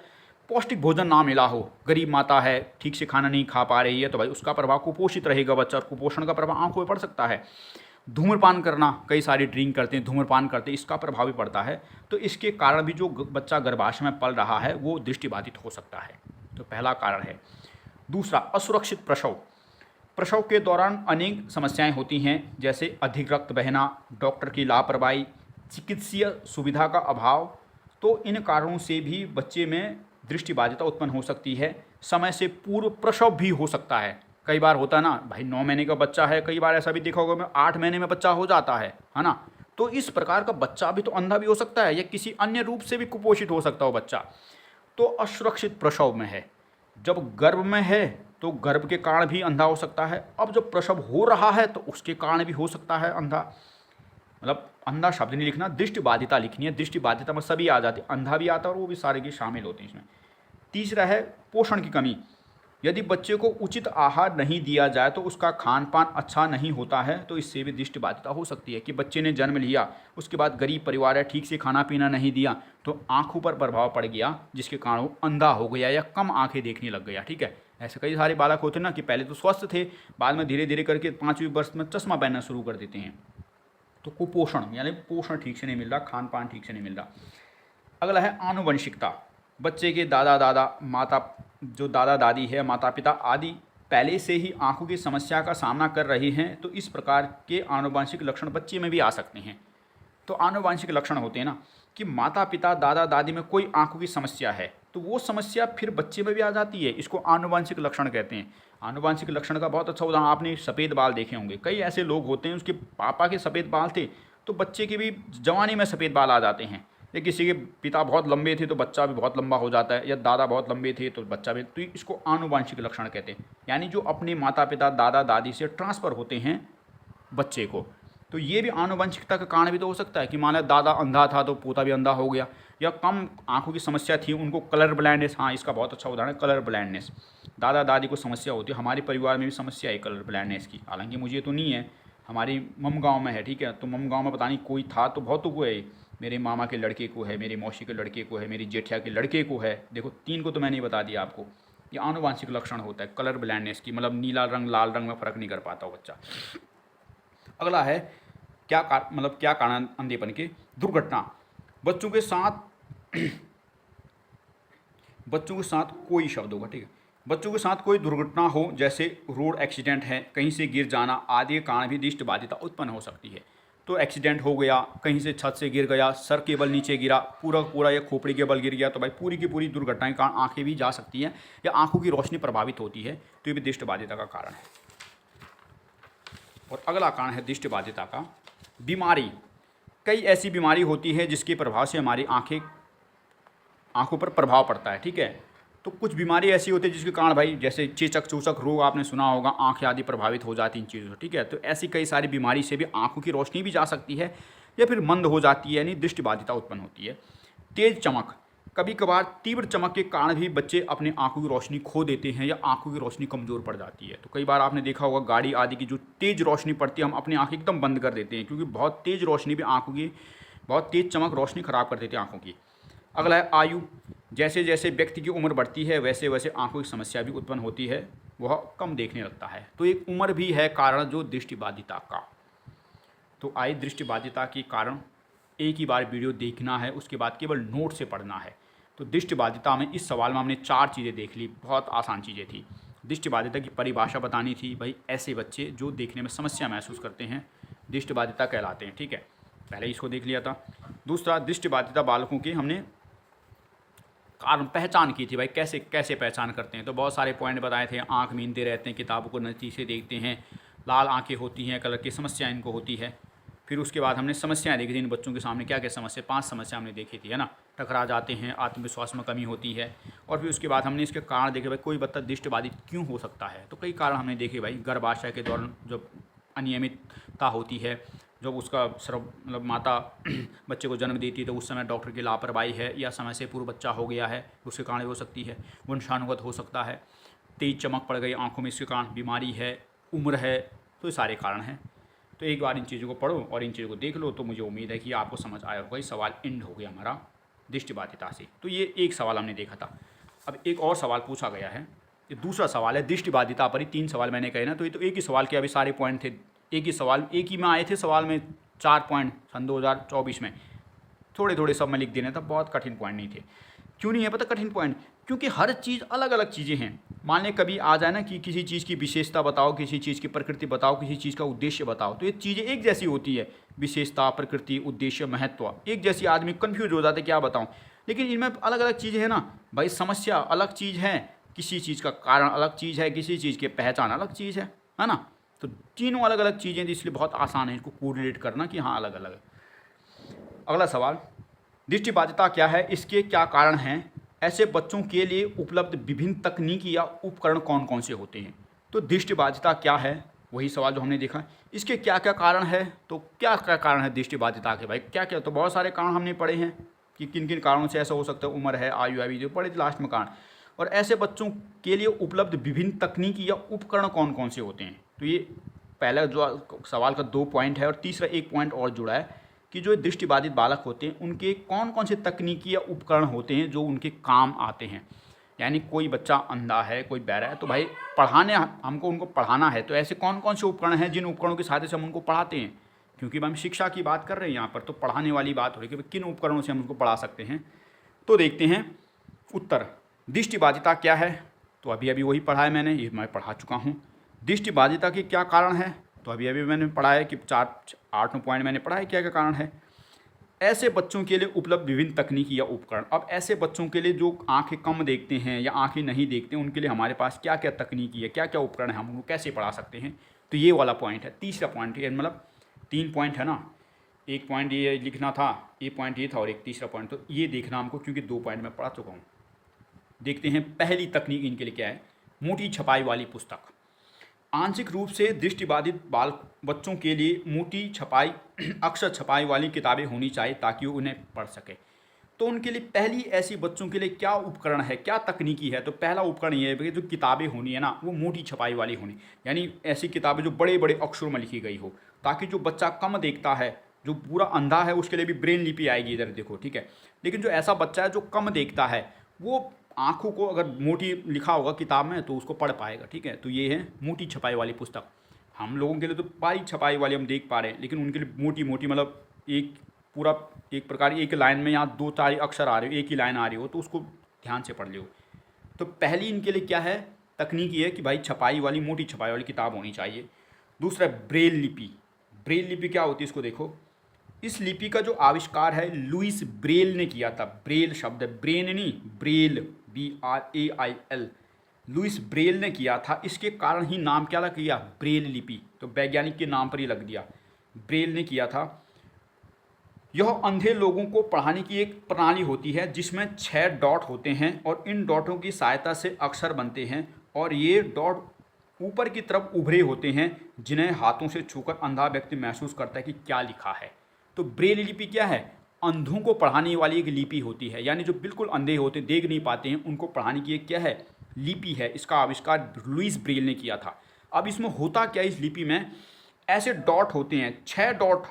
पौष्टिक भोजन ना मिला हो, गरीब माता है, ठीक से खाना नहीं खा पा रही है, तो भाई उसका प्रभाव कुपोषित रहेगा बच्चा, और कुपोषण का प्रभाव आंखों पर पड़ सकता है। धूम्रपान करना, कई सारी ड्रिंक करते हैं, धूम्रपान करते हैं, इसका प्रभाव भी पड़ता है। तो इसके कारण भी जो बच्चा गर्भाशय में पल रहा है वो दृष्टिबाधित हो सकता है। तो पहला कारण है। दूसरा, असुरक्षित प्रसव। प्रसव के दौरान अनेक समस्याएं होती हैं, जैसे अधिक रक्त बहना, डॉक्टर की लापरवाही, चिकित्सीय सुविधा का अभाव। तो इन कारणों से भी बच्चे में दृष्टिबाधिता उत्पन्न हो सकती है। समय से पूर्व प्रसव भी हो सकता है। कई बार होता है ना भाई, 9 महीने का बच्चा है, कई बार ऐसा भी देखा होगा मैं 8 महीने में बच्चा हो जाता है ना। तो इस प्रकार का बच्चा भी तो अंधा भी हो सकता है, या किसी अन्य रूप से भी कुपोषित हो सकता हो बच्चा। तो असुरक्षित प्रसव में है। जब गर्भ में है तो गर्भ के कारण भी अंधा हो सकता है। अब जब प्रसव हो रहा है तो उसके कारण भी हो सकता है अंधा। मतलब अंधा शब्द नहीं लिखना, दृष्टिबाधिता लिखनी है। दृष्टिबाधिता में सभी आ जाती है, अंधा भी आता है और वो भी सारे के शामिल होते हैं इसमें। तीसरा है पोषण की कमी। यदि बच्चे को उचित आहार नहीं दिया जाए तो उसका खान पान अच्छा नहीं होता है, तो इससे भी दृष्टिबाधिता हो सकती है। कि बच्चे ने जन्म लिया, उसके बाद गरीब परिवार है, ठीक से खाना पीना नहीं दिया तो आंखों पर प्रभाव पड़ गया, जिसके कारण वो अंधा हो गया या कम आंखें देखने लग गया। ठीक है, ऐसे कई सारे बालक होते हैं ना कि पहले तो स्वस्थ थे, बाद में धीरे धीरे करके 5वीं वर्ष में चश्मा पहनना शुरू कर देते हैं। तो कुपोषण यानी पोषण ठीक से नहीं मिल रहा, खान पान ठीक से नहीं मिल रहा। अगला है आनुवंशिकता। बच्चे के दादा दादी है, माता पिता आदि पहले से ही आंखों की समस्या का सामना कर रहे हैं, तो इस प्रकार के आनुवंशिक लक्षण बच्चे में भी आ सकते हैं। तो आनुवंशिक लक्षण होते हैं ना कि माता पिता दादा दादी में कोई आंखों की समस्या है तो वो समस्या फिर बच्चे में भी आ जाती है, इसको आनुवंशिक लक्षण कहते हैं। आनुवंशिक लक्षण का बहुत अच्छा उदाहरण आपने सफ़ेद बाल देखे होंगे। कई ऐसे लोग होते हैं उसके पापा के सफ़ेद बाल थे तो बच्चे के भी जवानी में सफ़ेद बाल आ जाते हैं, या किसी के पिता बहुत लंबे थे तो बच्चा भी बहुत लंबा हो जाता है, या दादा बहुत लंबे थे तो बच्चा भी। तो इसको आनुवंशिक लक्षण कहते हैं, यानी जो अपने माता पिता दादा दादी से ट्रांसफ़र होते हैं बच्चे को। तो ये भी आनुवंशिकता का कारण भी तो हो सकता है कि मान लो दादा अंधा था तो पोता भी अंधा हो गया, या कम आंखों की समस्या थी उनको कलर ब्लाइंडनेस। हाँ, इसका बहुत अच्छा उदाहरण है कलर ब्लाइंडनेस। दादा दादी को समस्या होती है, हमारे परिवार में भी समस्या है कलर ब्लाइंडनेस की, हालांकि मुझे तो नहीं है, हमारी मम गाँव में है। ठीक है, तो मम गाँव में पता नहीं कोई था तो बहुत को है, मेरे मामा के लड़के को है, मेरी मौसी के लड़के को है, मेरी जेठिया के लड़के को है। देखो 3 को तो मैंने बता दिया आपको। ये आनुवंशिक लक्षण होता है कलर ब्लाइंडनेस की, मतलब नीला रंग लाल रंग में फ़र्क नहीं कर पाता वो बच्चा। अगला है क्या कारण अंधेपन के। दुर्घटना। बच्चों के साथ कोई शब्द होगा, ठीक है, बच्चों के साथ कोई दुर्घटना हो, जैसे रोड एक्सीडेंट है, कहीं से गिर जाना आदि के कारण भी दृष्टिबाधिता उत्पन्न हो सकती है। तो एक्सीडेंट हो गया, कहीं से छत से गिर गया, सर के बल नीचे गिरा, पूरा या खोपड़ी के बल गिर गया, तो भाई पूरी की पूरी दुर्घटना के कारण आंखें भी जा सकती हैं या आंखों की रोशनी प्रभावित होती है, तो ये भी दृष्टिबाधिता का कारण है। और अगला कारण है दृष्टिबाधिता का बीमारी। कई ऐसी बीमारी होती है जिसके प्रभाव से हमारी आंखों पर प्रभाव पड़ता है। ठीक है, तो कुछ बीमारी ऐसी होती है जिसके कारण भाई, जैसे चेचक चूचक रोग आपने सुना होगा, आंखें आदि प्रभावित हो जाती इन चीज़ों से। ठीक है, तो ऐसी कई सारी बीमारी से भी आंखों की रोशनी भी जा सकती है या फिर मंद हो जाती है, यानी दृष्टिबाधिता उत्पन्न होती है। तेज चमक। कभी कभार तीव्र चमक के कारण भी बच्चे अपनी आंखों की रोशनी खो देते हैं या आंखों की रोशनी कमज़ोर पड़ जाती है। तो कई बार आपने देखा होगा गाड़ी आदि की जो तेज़ रोशनी पड़ती है हम अपनी आंखें एकदम बंद कर देते हैं, क्योंकि बहुत तेज़ रोशनी भी आंखों की, बहुत तेज़ चमक रोशनी ख़राब कर देती है आंखों की। अगला है आयु। जैसे जैसे व्यक्ति की उम्र बढ़ती है वैसे वैसे आंखों की समस्या भी उत्पन्न होती है, वह कम देखने लगता है। तो एक उम्र भी है कारण जो दृष्टिबाधिता का। तो आइए दृष्टिबाधिता के कारण एक ही बार वीडियो देखना है, उसके बाद केवल नोट से पढ़ना है। तो दृष्टिबाधिता में इस सवाल में हमने 4 चीज़ें देख ली, बहुत आसान चीज़ें थी। दृष्टिबाधिता की परिभाषा बतानी थी, भाई ऐसे बच्चे जो देखने में समस्या महसूस करते हैं दृष्टिबाधिता कहलाते हैं। ठीक है, पहले इसको देख लिया था। दूसरा, दृष्टिबाधिता बालकों की हमने कारण पहचान की थी, भाई कैसे कैसे पहचान करते हैं। तो बहुत सारे पॉइंट बताए थे, आँख मींधते रहते हैं, किताबों को नज़दीक से देखते हैं, लाल आँखें होती हैं, कलर की समस्या इनको होती है। फिर उसके बाद हमने समस्याएं देखी थी इन बच्चों के सामने क्या क्या समस्या, 5 समस्या हमने देखी थी, है ना। टकरा जाते हैं, आत्मविश्वास में कमी होती है। और फिर उसके बाद हमने इसके कारण देखे, भाई कोई बच्चा दृष्टिबाधित क्यों हो सकता है। तो कई कारण हमने देखे, भाई गर्भाशय के दौरान जब अनियमितता होती है, जब उसका मतलब माता बच्चे को जन्म देती है तो उस समय डॉक्टर की लापरवाही है, या समय से पूर्व बच्चा हो गया है उसके कारण हो सकती है। वंशानुगत हो सकता है। तेज़ चमक पड़ गई आँखों में, इसके कारण बीमारी है, उम्र है, तो ये सारे कारण हैं। तो एक बार इन चीज़ों को पढ़ो और इन चीज़ों को देख लो, तो मुझे उम्मीद है कि आपको समझ आया होगा। ये सवाल एंड हो गया हमारा दृष्टिबाधिता से। तो ये एक सवाल हमने देखा था। अब एक और सवाल पूछा गया है, ये दूसरा सवाल है दृष्टिबाधिता पर ही 3 सवाल मैंने कहे ना, तो ये तो एक ही सवाल के अभी सारे पॉइंट थे, एक ही सवाल, एक ही में आए थे सवाल में 4 पॉइंट सन 2024 में, थोड़े थोड़े सब में लिख देने था, बहुत कठिन पॉइंट नहीं थे। क्यों नहीं है पता कठिन पॉइंट? क्योंकि हर चीज़ अलग अलग चीज़ें हैं। मान लें कभी आ जाए ना कि किसी चीज़ की विशेषता बताओ, किसी चीज़ की प्रकृति बताओ, किसी चीज़ का उद्देश्य बताओ, तो ये चीज़ें एक जैसी होती है, विशेषता, प्रकृति, उद्देश्य, महत्व एक जैसी, आदमी कन्फ्यूज हो जाता है क्या बताऊँ। लेकिन इनमें अलग अलग चीज़ें हैं ना भाई, समस्या अलग चीज़ है, किसी चीज़ का कारण अलग चीज़ है, किसी चीज़ की पहचान अलग चीज़ है ना। तो तीनों अलग अलग चीज़ें, तो इसलिए बहुत आसान है इसको कोरिलेट करना कि हाँ अलग अलग है। अगला सवाल, दृष्टिबाधिता क्या है, इसके क्या कारण हैं, ऐसे बच्चों के लिए उपलब्ध विभिन्न तकनीकी या उपकरण कौन कौन से होते हैं। तो दृष्टिबाधिता क्या है, वही सवाल जो हमने देखा, इसके क्या क्या कारण है। तो क्या क्या कारण है दृष्टिबाधिता के भाई, क्या क्या, तो बहुत सारे कारण हमने पढ़े हैं कि किन किन कारणों से ऐसा हो सकता है, उम्र है, आयु है, जो पढ़े थे लास्ट में कारण। और ऐसे बच्चों के लिए उपलब्ध विभिन्न तकनीकी या उपकरण कौन कौन से होते हैं। तो ये पहला जो सवाल का 2 पॉइंट है, और तीसरा एक पॉइंट और जुड़ा है कि जो दृष्टिबाधित बालक होते हैं उनके कौन कौन से तकनीकी या उपकरण होते हैं जो उनके काम आते हैं। यानी कोई बच्चा अंधा है, कोई बहरा है, तो भाई पढ़ाने हमको उनको पढ़ाना है, तो ऐसे कौन कौन से उपकरण हैं जिन उपकरणों की सहायता से हम उनको पढ़ाते हैं। क्योंकि हम शिक्षा की बात कर रहे हैं यहाँ पर, तो पढ़ाने वाली बात हो रही है कि किन उपकरणों से हम उनको पढ़ा सकते हैं। तो देखते हैं उत्तर। दृष्टिबाधिता क्या है, तो अभी अभी वही पढ़ा है मैंने, ये मैं पढ़ा चुका हूँ। दृष्टिबाधिता के क्या कारण है, तो अभी अभी मैंने पढ़ा है कि 8 पॉइंट मैंने पढ़ा है क्या क्या कारण है। ऐसे बच्चों के लिए उपलब्ध विभिन्न तकनीकी या उपकरण, अब ऐसे बच्चों के लिए जो आंखें कम देखते हैं या आंखें नहीं देखते, उनके लिए हमारे पास क्या क्या तकनीकी है, क्या क्या उपकरण है, हम उनको कैसे पढ़ा सकते हैं। तो ये वाला पॉइंट है, तीसरा पॉइंट है, मतलब 3 पॉइंट है ना, एक पॉइंट ये लिखना था, ये पॉइंट ये था, और एक तीसरा पॉइंट, तो ये देखना हमको, क्योंकि 2 पॉइंट मैं पढ़ा चुका हूँ। देखते हैं पहली तकनीक इनके लिए क्या है, मोटी छपाई वाली पुस्तक। आंशिक रूप से दृष्टिबाधित बाल बच्चों के लिए मोटी छपाई अक्षर छपाई वाली किताबें होनी चाहिए ताकि वो उन्हें पढ़ सके। तो उनके लिए पहली ऐसी बच्चों के लिए क्या उपकरण है, क्या तकनीकी है, तो पहला उपकरण ये है कि जो किताबें होनी है ना वो मोटी छपाई वाली होनी, यानी ऐसी किताबें जो बड़े बड़े अक्षरों में लिखी गई हो, ताकि जो बच्चा कम देखता है, जो पूरा अंधा है, उसके लिए भी ब्रेन लिपि आएगी, इधर देखो ठीक है। लेकिन जो ऐसा बच्चा है जो कम देखता है, वो आँखों को अगर मोटी लिखा होगा किताब में तो उसको पढ़ पाएगा, ठीक है। तो ये है मोटी छपाई वाली पुस्तक। हम लोगों के लिए तो बारीक छपाई वाली हम देख पा रहे हैं, लेकिन उनके लिए मोटी मोटी, मतलब एक पूरा एक प्रकार एक लाइन में यहाँ 2-4 अक्षर आ रहे हो, एक ही लाइन आ रही हो, तो उसको ध्यान से पढ़ लो। तो पहली इनके लिए क्या है तकनीक, ये है कि भाई छपाई वाली, मोटी छपाई वाली किताब होनी चाहिए। दूसरा ब्रेल लिपि। ब्रेल लिपि क्या होती है इसको देखो। इस लिपि का जो आविष्कार है लुइस ब्रेल ने किया था। ब्रेल शब्द है, ब्रेन नहीं, ब्रेल, BRAIL, लुइस ब्रेल ने किया था। इसके कारण ही नाम क्या लग गया, ब्रेल लिपि, तो वैज्ञानिक के नाम पर ही लग दिया, ब्रेल ने किया था। यह अंधे लोगों को पढ़ाने की एक प्रणाली होती है जिसमें 6 डॉट होते हैं और इन डॉटों की सहायता से अक्षर बनते हैं, और ये डॉट ऊपर की तरफ उभरे होते हैं जिन्हें हाथों से छूकर अंधा व्यक्ति महसूस करता है कि क्या लिखा है। तो ब्रेल लिपि क्या है, अंधों को पढ़ाने वाली एक लिपि होती है, यानी जो बिल्कुल अंधे होते, देख नहीं पाते हैं, उनको पढ़ाने की एक क्या है, लिपि है। इसका आविष्कार लुइस ब्रेल ने किया था। अब इसमें होता क्या, इस लिपि में ऐसे डॉट होते हैं, 6 डॉट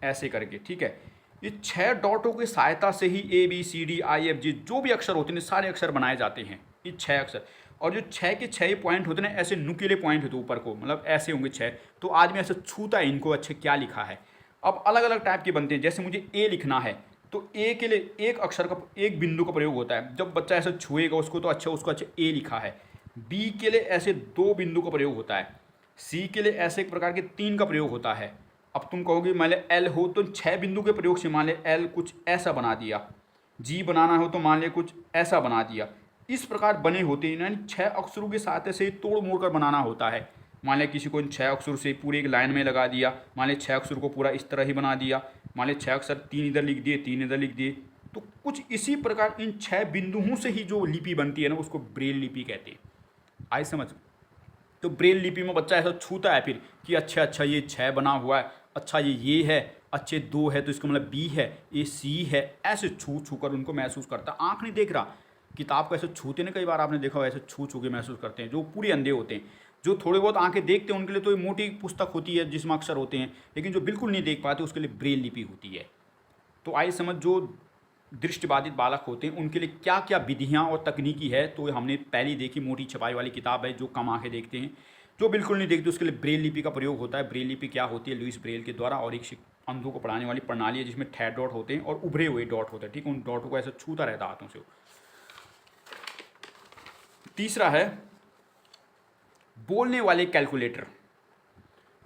ऐसे करके, ठीक है। ये 6 डॉटों की सहायता से ही ABCDIFG जो भी अक्षर होते हैं सारे अक्षर बनाए जाते हैं, ये 6 अक्षर। और जो 6 के 6 पॉइंट होते हैं ऐसे नुकीले पॉइंट होते ऊपर को, मतलब ऐसे होंगे 6, तो आदमी ऐसे छूता है इनको, अच्छे क्या लिखा है। अब अलग अलग टाइप के बनते हैं, जैसे मुझे ए लिखना है तो ए के लिए एक अक्षर का, एक बिंदु का प्रयोग होता है। जब बच्चा ऐसे छुएगा उसको तो अच्छा, उसको अच्छा ए लिखा है। बी के लिए ऐसे 2 बिंदु का प्रयोग होता है। सी के लिए ऐसे एक प्रकार के 3 का प्रयोग होता है। अब तुम कहोगे मान ले एल हो तो 6 बिंदु के प्रयोग से मान ले एल कुछ ऐसा बना दिया, जी बनाना हो तो मान ले कुछ ऐसा बना दिया। इस प्रकार बने होते हैं, यानी 6 अक्षरों के सहायता से तोड़ मोड़ कर बनाना होता है। मान लें किसी को इन 6 अक्षर से पूरे एक लाइन में लगा दिया, मान लें 6 अक्षर को पूरा इस तरह ही बना दिया, मान लें 6 अक्षर 3 इधर लिख दिए, 3 इधर लिख दिए, तो कुछ इसी प्रकार इन 6 बिंदुओं से ही जो लिपि बनती है ना उसको ब्रेल लिपि कहते हैं। आई समझ। तो ब्रेल लिपि में बच्चा ऐसा छूता है फिर कि अच्छा ये 6 बना हुआ है, अच्छा ये है, अच्छे 2 है तो इसका मतलब बी है, ये सी है, ऐसे छू छू कर उनको महसूस करता है। आँख नहीं देख रहा, किताब को ऐसे छूते ना, कई बार आपने देखा हो ऐसे छू छू के महसूस करते हैं, जो पूरे अंधे होते हैं। जो थोड़े बहुत आंखें देखते हैं उनके लिए तो ये मोटी पुस्तक होती है जिसमें अक्षर होते हैं, लेकिन जो बिल्कुल नहीं देख पाते उसके लिए ब्रेल लिपि होती है। तो आइए समझ, जो दृष्टिबाधित बालक होते हैं उनके लिए क्या क्या विधियाँ और तकनीकी है, तो हमने पहली देखी मोटी छपाई वाली किताब है जो कम आंखें देखते हैं। जो बिल्कुल नहीं देखते उसके लिए ब्रेल लिपि का प्रयोग होता है। ब्रेल लिपि क्या होती है? लुईस ब्रेल के द्वारा, और एक अंधों को पढ़ाने वाली प्रणाली है जिसमें ठहर डॉट होते हैं और उभरे हुए डॉट होते हैं, ठीक है। उन डॉटों को ऐसे छूता रहता हाथों से। तीसरा है बोलने वाले कैलकुलेटर।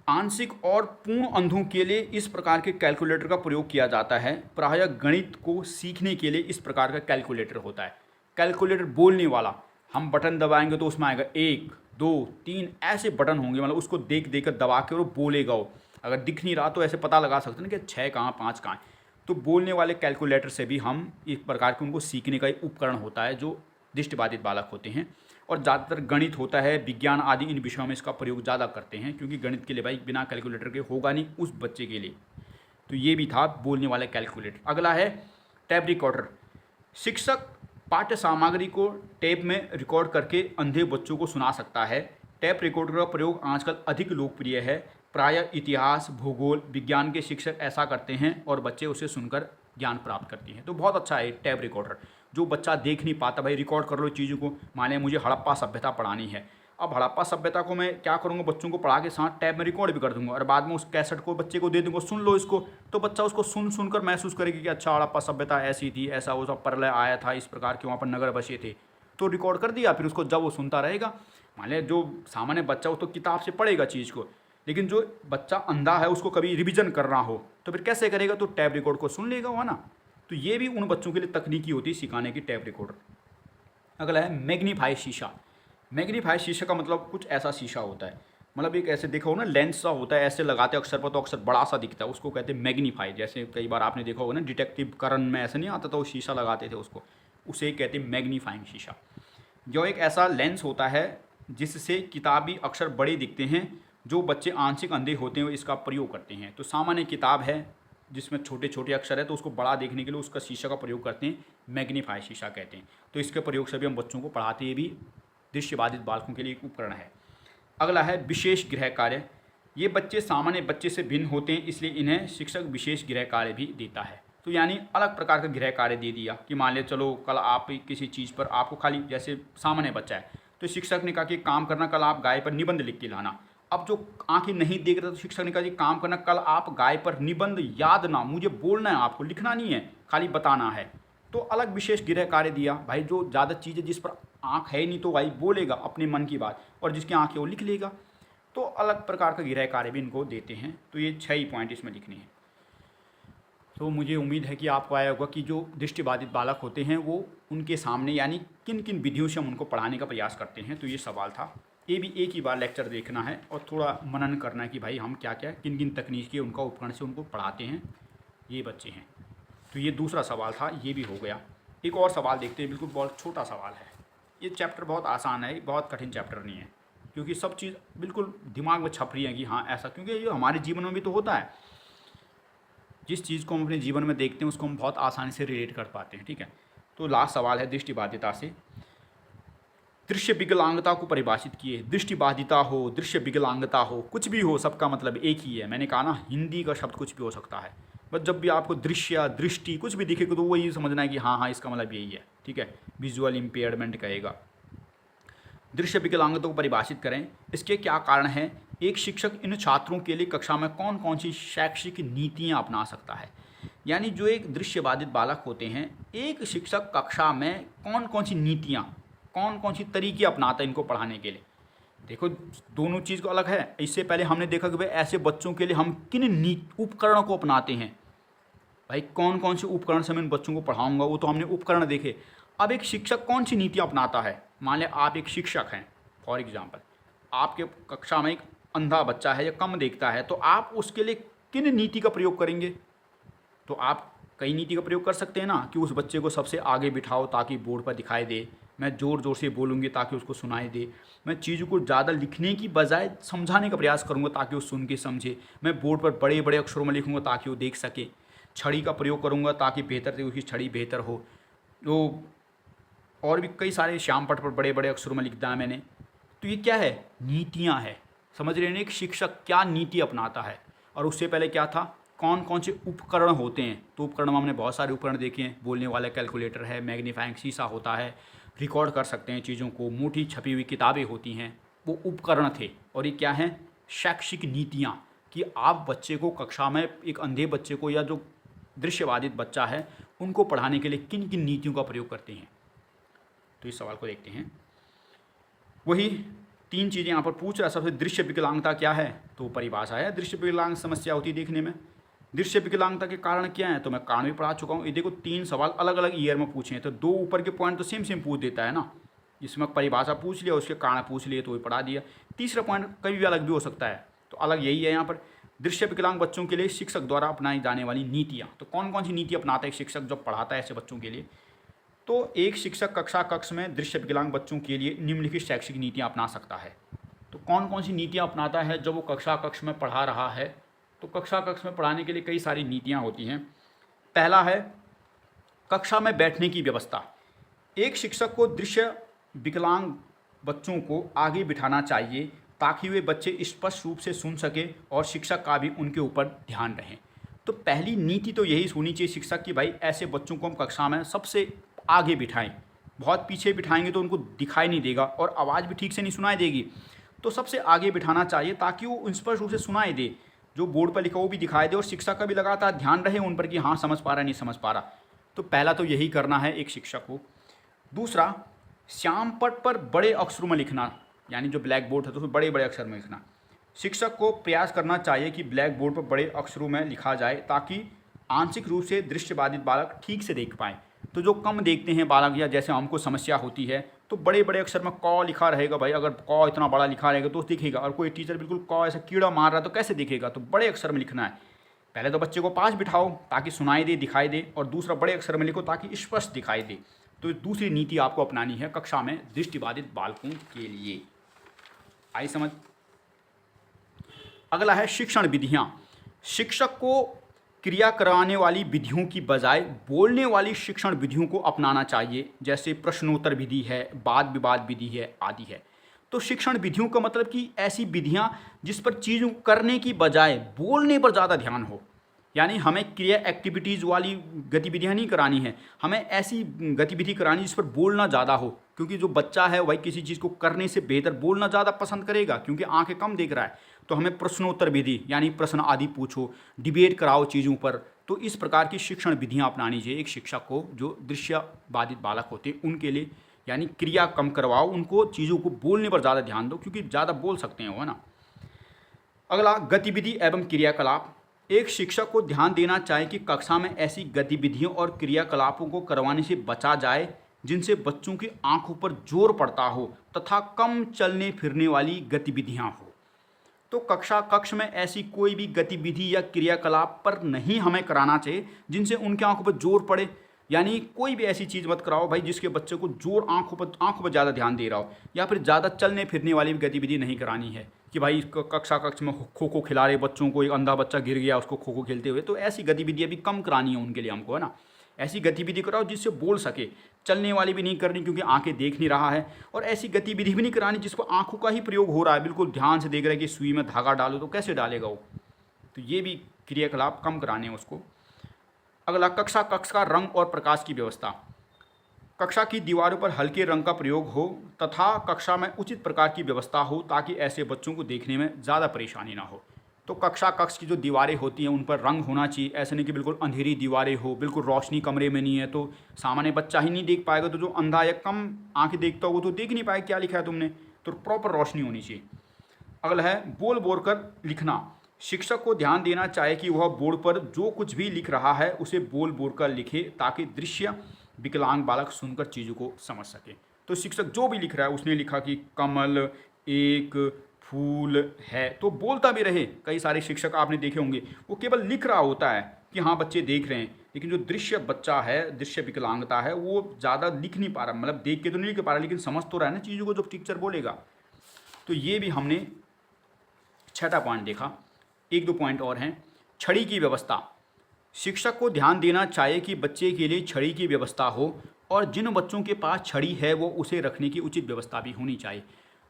आंशिक और पूर्ण अंधों के लिए इस प्रकार के कैलकुलेटर का प्रयोग किया जाता है। प्रायः गणित को सीखने के लिए इस प्रकार का कैलकुलेटर होता है। कैलकुलेटर बोलने वाला, हम बटन दबाएंगे तो उसमें आएगा 1 2 3 ऐसे बटन होंगे, मतलब उसको देख देख कर दबा के और वो बोलेगा। वो अगर दिख नहीं रहा तो ऐसे पता लगा सकते हैं कि 6 कहाँ 5 कहाँ। तो बोलने वाले कैलकुलेटर से भी हम एक प्रकार के उनको सीखने का एक उपकरण होता है जो दृष्टिबाधित बालक होते हैं। और ज़्यादातर गणित होता है, विज्ञान आदि इन विषयों में इसका प्रयोग ज़्यादा करते हैं, क्योंकि गणित के लिए भाई बिना कैलकुलेटर के होगा नहीं उस बच्चे के लिए। तो ये भी था बोलने वाला कैलकुलेटर। अगला है टैप रिकॉर्डर। शिक्षक पाठ्य सामग्री को टेप में रिकॉर्ड करके अंधे बच्चों को सुना सकता है। टैप रिकॉर्डर का प्रयोग आजकल अधिक लोकप्रिय है। प्रायः इतिहास, भूगोल, विज्ञान के शिक्षक ऐसा करते हैं और बच्चे उसे सुनकर ज्ञान प्राप्त करते हैं। तो बहुत अच्छा है टैप रिकॉर्डर। जो बच्चा देख नहीं पाता, भाई रिकॉर्ड कर लो चीज़ों को। मान लिया मुझे हड़प्पा सभ्यता पढ़ानी है, अब हड़प्पा सभ्यता को मैं क्या करूँगा, बच्चों को पढ़ा के साथ टैब में रिकॉर्ड भी कर दूंगा और बाद में उस कैसेट को बच्चे को दे दूंगा, सुन लो इसको। तो बच्चा उसको सुन सुनकर महसूस करेगी कि अच्छा हड़प्पा सभ्यता ऐसी थी, ऐसा वो सब प्रलय आया था, इस प्रकार के वहाँ पर नगर बसे थे। तो रिकॉर्ड कर दिया, फिर उसको जब वो सुनता रहेगा। मान लिया जो सामान्य बच्चा हो तो किताब से पढ़ेगा चीज़ को, लेकिन जो बच्चा अंधा है उसको कभी रिविजन करना हो तो फिर कैसे करेगा? तो टैब रिकॉर्ड को सुन लेगा वो ना। तो ये भी उन बच्चों के लिए तकनीकी होती है सिखाने की, टैप रिकॉर्डर। अगला है मैग्नीफाई शीशा। मैग्नीफाई शीशा का मतलब कुछ ऐसा शीशा होता है, मतलब एक ऐसे देखा हो ना लेंस सा होता है, ऐसे लगाते अक्षर पर तो अक्षर बड़ा सा दिखता है, उसको कहते हैं मैग्नीफाई। जैसे कई बार आपने देखा होगा ना डिटेक्टिव करण में ऐसे नहीं आता था वो शीशा लगाते थे उसको, उसे कहते हैं मैग्नीफाइंग शीशा। जो एक ऐसा लेंस होता है जिससे किताबी अक्षर बड़े दिखते हैं। जो बच्चे आंशिक अंधे होते हैं वो इसका प्रयोग करते हैं। तो सामान्य किताब है जिसमें छोटे छोटे अक्षर है तो उसको बड़ा देखने के लिए उसका शीशा का प्रयोग करते हैं, मैग्नीफाई शीशा कहते हैं। तो इसके प्रयोग से भी हम बच्चों को पढ़ाते हैं, भी दृष्टिबाधित बालकों के लिए एक उपकरण है। अगला है विशेष गृह कार्य। ये बच्चे सामान्य बच्चे से भिन्न होते हैं, इसलिए इन्हें शिक्षक विशेष गृह कार्य भी देता है। तो यानी अलग प्रकार का गृह कार्य दे दिया कि मान लिया चलो कल आप किसी चीज़ पर आपको खाली, जैसे सामान्य बच्चा है तो शिक्षक ने कहा कि काम करना कल आप गाय पर निबंध लिख के लाना। अब जो आंखें नहीं देख रहे तो शिक्षक ने कहा जी काम करना कल आप गाय पर निबंध, याद ना, मुझे बोलना है, आपको लिखना नहीं है, खाली बताना है। तो अलग विशेष गृह कार्य दिया। भाई जो ज़्यादा चीज़ें जिस पर आँख है नहीं तो भाई बोलेगा अपने मन की बात, और जिसकी आँख है वो लिख लेगा। तो अलग प्रकार का गृह कार्य भी इनको देते हैं। तो ये 6 ही पॉइंट इसमें लिखने हैं। तो मुझे उम्मीद है कि आपको आया होगा कि जो दृष्टिबाधित बालक होते हैं वो उनके सामने यानी किन किन विधियों से हम उनको पढ़ाने का प्रयास करते हैं। तो ये सवाल था। ये भी एक ही बार लेक्चर देखना है और थोड़ा मनन करना है कि भाई हम क्या क्या किन किन तकनीकी उनका उपकरण से उनको पढ़ाते हैं ये बच्चे हैं। तो ये दूसरा सवाल था, ये भी हो गया। एक और सवाल देखते हैं, बिल्कुल बहुत छोटा सवाल है। ये चैप्टर बहुत आसान है, बहुत कठिन चैप्टर नहीं है, क्योंकि सब चीज़ बिल्कुल दिमाग में छप रही है कि हाँ ऐसा, क्योंकि ये हमारे जीवन में भी तो होता है। जिस चीज़ को हम अपने जीवन में देखते हैं उसको हम बहुत आसानी से रिलेट कर पाते हैं, ठीक है। तो लास्ट सवाल है दृष्टिबाधिता से। दृश्य विकलांगता को परिभाषित किए। दृष्टिबाधिता हो, दृश्य विकलांगता हो, कुछ भी हो, सबका मतलब एक ही है। मैंने कहा ना हिंदी का शब्द कुछ भी हो सकता है, बस जब भी आपको दृश्य, दृष्टि कुछ भी दिखेगा तो वही समझना है कि हाँ हाँ इसका मतलब यही है, ठीक है। विजुअल इम्पेयरमेंट कहेगा। दृश्य विकलांगता को परिभाषित करें, इसके क्या कारण हैं। एक शिक्षक इन छात्रों के लिए कक्षा में कौन कौन सी शैक्षिक नीतियाँ अपना सकता है। यानी जो एक दृश्यबाधित बालक होते हैं, एक शिक्षक कक्षा में कौन कौन सी नीतियाँ, कौन कौन सी तरीके अपनाता है इनको पढ़ाने के लिए। देखो दोनों चीज़ को अलग है। इससे पहले हमने देखा कि भाई ऐसे बच्चों के लिए हम किन उपकरणों को अपनाते हैं। भाई कौन कौन से उपकरण से मैं इन बच्चों को पढ़ाऊंगा वो तो हमने उपकरण देखे। अब एक शिक्षक कौन सी नीतियाँ अपनाता है। मान लिया आप एक शिक्षक हैं, फॉर एग्जाम्पल आपके कक्षा में एक अंधा बच्चा है या कम देखता है, तो आप उसके लिए किन नीति का प्रयोग करेंगे। तो आप कई नीति का प्रयोग कर सकते हैं ना, कि उस बच्चे को सबसे आगे बिठाओ ताकि बोर्ड पर दिखाई दे, मैं ज़ोर ज़ोर से बोलूँगी ताकि उसको सुनाई दे, मैं चीज़ों को ज़्यादा लिखने की बजाय समझाने का प्रयास करूँगा ताकि वो सुन के समझे, मैं बोर्ड पर बड़े बड़े अक्षरों में लिखूँगा ताकि वो देख सके, छड़ी का प्रयोग करूँगा ताकि बेहतर से उसकी छड़ी बेहतर हो। तो और भी कई सारे श्याम पट पर बड़े बड़े अक्षरों में लिख दिया मैंने। तो ये क्या है, नीतियाँ है। समझ रहे हैं एक शिक्षक क्या नीति अपनाता है। और उससे पहले क्या था, कौन कौन से उपकरण होते हैं, तो उपकरण में हमने बहुत सारे उपकरण देखे हैं। बोलने वाला कैलकुलेटर है, मैग्नीफाइंग शीशा होता है, रिकॉर्ड कर सकते हैं चीज़ों को, मोटी छपी हुई किताबें होती हैं, वो उपकरण थे। और ये क्या है, शैक्षिक नीतियाँ, कि आप बच्चे को कक्षा में, एक अंधे बच्चे को या जो दृश्यबाधित बच्चा है उनको पढ़ाने के लिए किन किन नीतियों का प्रयोग करते हैं। तो इस सवाल को देखते हैं। वही 3 चीज़ें यहाँ पर पूछ रहा है। सबसे दृश्य विकलांगता क्या है, तो परिभाषा है, दृश्य विकलांग समस्या होती है देखने में। दृश्य विकलांगता के कारण क्या है, तो मैं कारण भी पढ़ा चुका हूँ। ये देखो 3 सवाल अलग अलग ईयर में पूछे हैं, तो 2 ऊपर के पॉइंट तो सेम सेम पूछ देता है ना। इसमें परिभाषा पूछ लिया, उसके कारण पूछ लिए तो वही पढ़ा दिया। तीसरा पॉइंट कभी भी अलग भी हो सकता है, तो अलग यही है यहाँ पर। दृश्य विकलांग बच्चों के लिए शिक्षक द्वारा अपनाई जाने वाली नीतियाँ, तो कौन कौन सी नीति अपनाता है एक शिक्षक जब पढ़ाता है ऐसे बच्चों के लिए। तो एक शिक्षक कक्ष में दृश्य विकलांग बच्चों के लिए निम्नलिखित शैक्षिक नीतियाँ अपना सकता है। तो कौन कौन सी नीतियाँ अपनाता है जब वो कक्ष में पढ़ा रहा है, तो कक्ष में पढ़ाने के लिए कई सारी नीतियाँ होती हैं। पहला है कक्षा में बैठने की व्यवस्था। एक शिक्षक को दृश्य विकलांग बच्चों को आगे बिठाना चाहिए ताकि वे बच्चे स्पष्ट रूप से सुन सके और शिक्षक का भी उनके ऊपर ध्यान रहे। तो पहली नीति तो यही होनी चाहिए शिक्षक की, भाई ऐसे बच्चों को हम कक्षा में सबसे आगे बिठाएं। बहुत पीछे बिठाएंगे तो उनको दिखाई नहीं देगा और आवाज़ भी ठीक से नहीं सुनाई देगी। तो सबसे आगे बिठाना चाहिए ताकि वो स्पष्ट रूप से सुनाई दे, जो बोर्ड पर लिखा वो भी दिखाई दे और शिक्षक का भी लगातार ध्यान रहे उन पर कि हाँ समझ पा रहा है नहीं समझ पा रहा। तो पहला तो यही करना है एक शिक्षक को। दूसरा, श्याम पट पर बड़े अक्षरों में लिखना, यानी जो ब्लैक बोर्ड है तो उसमें बड़े बड़े अक्षर में लिखना। शिक्षक को प्रयास करना चाहिए कि ब्लैक बोर्ड पर बड़े अक्षरों में लिखा जाए ताकि आंशिक रूप से दृष्टिबाधित बालक ठीक से देख पाएँ। तो जो कम देखते हैं बालक या जैसे हमको समस्या होती है, तो बड़े बड़े अक्षर में क लिखा रहेगा। भाई अगर क इतना बड़ा लिखा रहेगा तो दिखेगा, और कोई टीचर बिल्कुल क ऐसा कीड़ा मार रहा है तो कैसे दिखेगा। तो बड़े अक्षर में लिखना है। पहले तो बच्चे को पास बिठाओ ताकि सुनाई दे दिखाई दे, और दूसरा बड़े अक्षर में लिखो ताकि स्पष्ट दिखाई दे। तो दूसरी नीति आपको अपनानी है कक्षा में दृष्टिबाधित बालकों के लिए। आई समझ। अगला है शिक्षण विधियाँ। शिक्षक को क्रिया कराने वाली विधियों की बजाय बोलने वाली शिक्षण विधियों को अपनाना चाहिए, जैसे प्रश्नोत्तर विधि है, वाद विवाद विधि है आदि है। तो शिक्षण विधियों का मतलब कि ऐसी विधियां जिस पर चीज़ों को करने की बजाय बोलने पर ज़्यादा ध्यान हो। यानी हमें क्रिया एक्टिविटीज़ वाली गतिविधियां नहीं करानी है, हमें ऐसी गतिविधि करानी जिस पर बोलना ज़्यादा हो, क्योंकि जो बच्चा है वही किसी चीज़ को करने से बेहतर बोलना ज़्यादा पसंद करेगा, क्योंकि आंखें कम देख रहा है। तो हमें प्रश्नोत्तर विधि यानी प्रश्न आदि पूछो, डिबेट कराओ चीज़ों पर। तो इस प्रकार की शिक्षण विधियाँ अपनानी चाहिए एक शिक्षक को जो दृश्य बाधित बालक होते हैं उनके लिए। यानी क्रिया कम करवाओ, उनको चीज़ों को बोलने पर ज़्यादा ध्यान दो, क्योंकि ज़्यादा बोल सकते हैं वो, है ना। अगला, गतिविधि एवं क्रियाकलाप। एक शिक्षक को ध्यान देना चाहिए कि कक्षा में ऐसी गतिविधियों और क्रियाकलापों को करवाने से बचा जाए जिनसे बच्चों की आंखों पर जोर पड़ता हो तथा कम चलने फिरने वाली गतिविधियां हो। तो कक्ष में ऐसी कोई भी गतिविधि या क्रियाकलाप पर नहीं हमें कराना चाहिए जिनसे उनकी आंखों पर जोर पड़े। यानी कोई भी ऐसी चीज़ मत कराओ भाई जिसके बच्चे को जोर आंखों पर ज़्यादा ध्यान दे रहा हो, या फिर ज़्यादा चलने फिरने वाली भी गतिविधि नहीं करानी है कि भाई कक्ष में खो खो खिला रहे बच्चों को, एक अंधा बच्चा गिर गया उसको खो खो खेलते हुए, तो ऐसी गतिविधियाँ भी कम करानी है उनके लिए हमको, है ना। ऐसी गतिविधि कराओ जिससे बोल सके, चलने वाली भी नहीं करनी क्योंकि आंखें देख नहीं रहा है, और ऐसी गतिविधि भी नहीं करानी जिसको आंखों का ही प्रयोग हो रहा है, बिल्कुल ध्यान से देख रहा है कि सुई में धागा डालो तो कैसे डालेगा वो। तो ये भी क्रियाकलाप कम कराने हैं उसको। अगला, कक्ष का रंग और प्रकाश की व्यवस्था। कक्षा की दीवारों पर हल्के रंग का प्रयोग हो तथा कक्षा में उचित प्रकार की व्यवस्था हो ताकि ऐसे बच्चों को देखने में ज़्यादा परेशानी ना हो। तो कक्ष की जो दीवारें होती हैं उन पर रंग होना चाहिए, ऐसे नहीं कि बिल्कुल अंधेरी दीवारें हो, बिल्कुल रोशनी कमरे में नहीं है तो सामान्य बच्चा ही नहीं देख पाएगा। तो जो अंधा या कम आंखें देखता हो वो तो देख नहीं पाएगा क्या लिखा है तुमने। तो प्रॉपर रोशनी होनी चाहिए। अगला है बोल बोल कर लिखना। शिक्षक को ध्यान देना चाहिए कि वह बोर्ड पर जो कुछ भी लिख रहा है उसे बोल बोल कर लिखे ताकि दृश्य विकलांग बालक सुनकर चीज़ों को समझ सके। तो शिक्षक जो भी लिख रहा है, उसने लिखा कि कमल एक फूल है, तो बोलता भी रहे। कई सारे शिक्षक आपने देखे होंगे वो केवल लिख रहा होता है कि हाँ बच्चे देख रहे हैं, लेकिन जो दृश्य बच्चा है, दृश्य विकलांगता है, वो ज़्यादा लिख नहीं पा रहा, मतलब देख के तो नहीं लिख पा रहा लेकिन समझ तो रहा है ना चीज़ों को जो टीचर बोलेगा। तो ये भी हमने 6वां पॉइंट देखा। 1-2 पॉइंट और हैं। छड़ी की व्यवस्था। शिक्षक को ध्यान देना चाहिए कि बच्चे के लिए छड़ी की व्यवस्था हो और जिन बच्चों के पास छड़ी है वो उसे रखने की उचित व्यवस्था भी होनी चाहिए।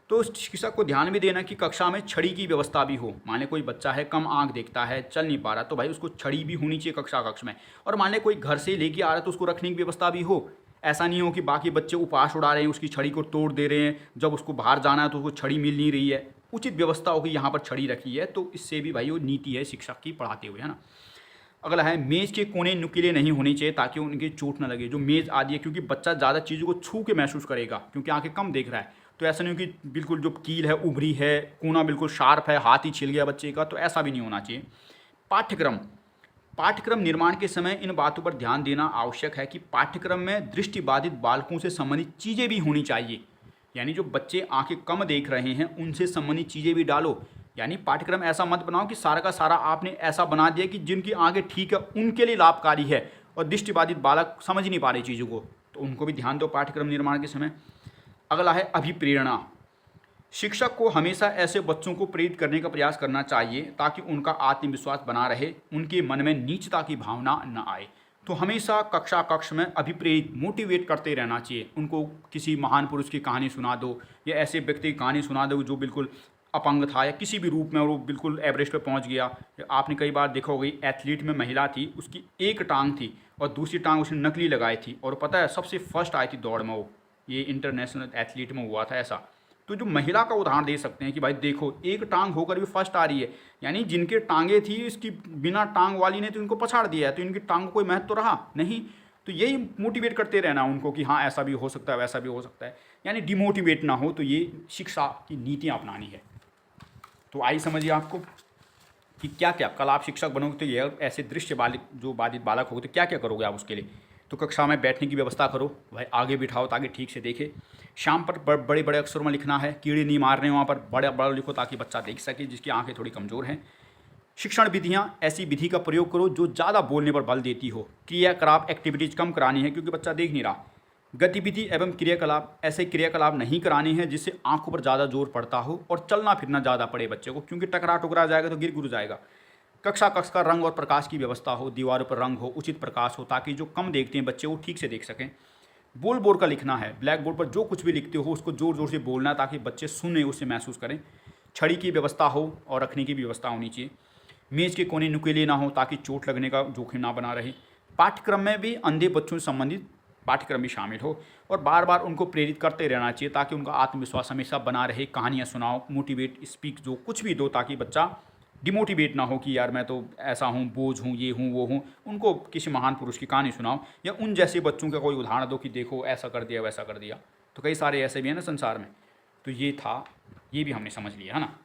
तो शिक्षक को ध्यान भी देना कि कक्षा में छड़ी की व्यवस्था भी हो। मान लें कोई बच्चा है, कम आंख देखता है, चल नहीं पा रहा, तो भाई उसको छड़ी भी होनी चाहिए कक्षा कक्ष में। और मान लें कोई घर से लेके आ रहा है तो उसको रखने की व्यवस्था भी हो। ऐसा नहीं हो कि बाकी बच्चे उपहास उड़ा रहे हैं, उसकी छड़ी को तोड़ दे रहे हैं, जब उसको बाहर जाना है तो उसको छड़ी मिल नहीं रही है। उचित व्यवस्था हो कि यहाँ पर छड़ी रखी है, तो इससे भी भाई वो नीति है शिक्षक की पढ़ाते हुए, है ना। अगला है मेज़ के कोने नुकीले नहीं होने चाहिए ताकि उनकी चोट ना लगे। जो मेज़ आदि है, क्योंकि बच्चा ज़्यादा चीज़ों को छू के महसूस करेगा, क्योंकि आंखें कम देख रहा है। तो ऐसा नहीं हो कि बिल्कुल जो कील है उभरी है, कोना बिल्कुल शार्प है, हाथ ही छिल गया बच्चे का, तो ऐसा भी नहीं होना चाहिए। पाठ्यक्रम पाठ्यक्रम निर्माण के समय इन बातों पर ध्यान देना आवश्यक है कि पाठ्यक्रम में दृष्टिबाधित बालकों से संबंधित चीज़ें भी होनी चाहिए। यानी जो बच्चे आंखें कम देख रहे हैं उनसे संबंधित चीज़ें भी डालो। यानी पाठ्यक्रम ऐसा मत बनाओ कि सारा का सारा आपने ऐसा बना दिया कि जिनकी आंखें ठीक है उनके लिए लाभकारी है और दृष्टिबाधित बालक समझ नहीं पा रहे चीज़ों को, तो उनको भी ध्यान दो पाठ्यक्रम निर्माण के समय। अगला है अभिप्रेरणा। शिक्षक को हमेशा ऐसे बच्चों को प्रेरित करने का प्रयास करना चाहिए ताकि उनका आत्मविश्वास बना रहे, उनके मन में नीचता की भावना न आए। तो हमेशा कक्षा कक्ष में अभिप्रेरित मोटिवेट करते रहना चाहिए। उनको किसी महान पुरुष की कहानी सुना दो या ऐसे व्यक्ति की कहानी सुना दो जो बिल्कुल अपंग था या किसी भी रूप में और वो बिल्कुल एवरेस्ट पे पहुंच गया। आपने कई बार देखा होगा एथलीट में महिला थी, उसकी एक टांग थी और दूसरी टांग उसने नकली लगाई थी, और पता है सबसे फर्स्ट आई थी दौड़ में वो, ये इंटरनेशनल एथलीट में हुआ था ऐसा। तो जो महिला का उदाहरण दे सकते हैं कि भाई देखो एक टांग होकर भी फर्स्ट आ रही है, यानी जिनके टांगे थी इसकी बिना टांग वाली ने तो इनको पछाड़ दिया है, तो इनकी टांग को कोई महत्व तो रहा नहीं। तो यही मोटिवेट करते रहना उनको कि हाँ ऐसा भी हो सकता है वैसा भी हो सकता है, यानी डिमोटिवेट ना हो। तो ये शिक्षा की नीतियाँ अपनानी है। तो आई समझिए आपको कि क्या क्या कल आप शिक्षक बनोगे तो ये ऐसे दृश्य बालिक जो बाधित बालक होगे तो क्या क्या करोगे आप उसके लिए। तो कक्षा में बैठने की व्यवस्था करो, भाई आगे बिठाओ ताकि ठीक से देखे। शाम पर बड़े बड़े अक्षरों में लिखना है, कीड़े नहीं मारने वहाँ पर बड़ा बड़ा लिखो ताकि बच्चा देख सके जिसकी आंखें थोड़ी कमज़ोर हैं। शिक्षण विधियाँ, ऐसी विधि का प्रयोग करो जो ज़्यादा बोलने पर बल देती हो। क्रियाकलाप एक्टिविटीज़ कम करानी है क्योंकि बच्चा देख नहीं रहा। गतिविधि एवं क्रियाकलाप, ऐसे क्रियाकलाप नहीं करानी है जिससे आंखों पर ज़्यादा जोर पड़ता हो और चलना फिरना ज़्यादा पड़े बच्चे को, क्योंकि टकरा टुकरा जाएगा तो गिर गुर जाएगा। कक्षा कक्ष का रंग और प्रकाश की व्यवस्था हो, दीवारों पर रंग हो, उचित प्रकाश हो ताकि जो कम देखते हैं बच्चे वो ठीक से देख सकें। बोल बोल का लिखना है, ब्लैक बोर्ड पर जो कुछ भी लिखते हो उसको ज़ोर ज़ोर से बोलना ताकि बच्चे सुने, उससे महसूस करें। छड़ी की व्यवस्था हो और रखने की भी व्यवस्था होनी चाहिए। मेज़ के कोने नुकीले ना हो ताकि चोट लगने का जोखिम ना बना रहे। पाठ्यक्रम में भी अंधे बच्चों से संबंधित पाठ्यक्रम भी शामिल हो और बार बार उनको प्रेरित करते रहना चाहिए ताकि उनका आत्मविश्वास हमेशा बना रहे। कहानियाँ सुनाओ, मोटिवेट स्पीक, जो कुछ भी दो ताकि बच्चा डिमोटिवेट ना हो कि यार मैं तो ऐसा हूँ, बोझ हूँ, ये हूँ वो हूँ। उनको किसी महान पुरुष की कहानी सुनाओ या उन जैसे बच्चों का कोई उदाहरण दो कि देखो ऐसा कर दिया वैसा कर दिया। तो कई सारे ऐसे भी हैं ना संसार में। तो ये था, ये भी हमने समझ लिया है ना।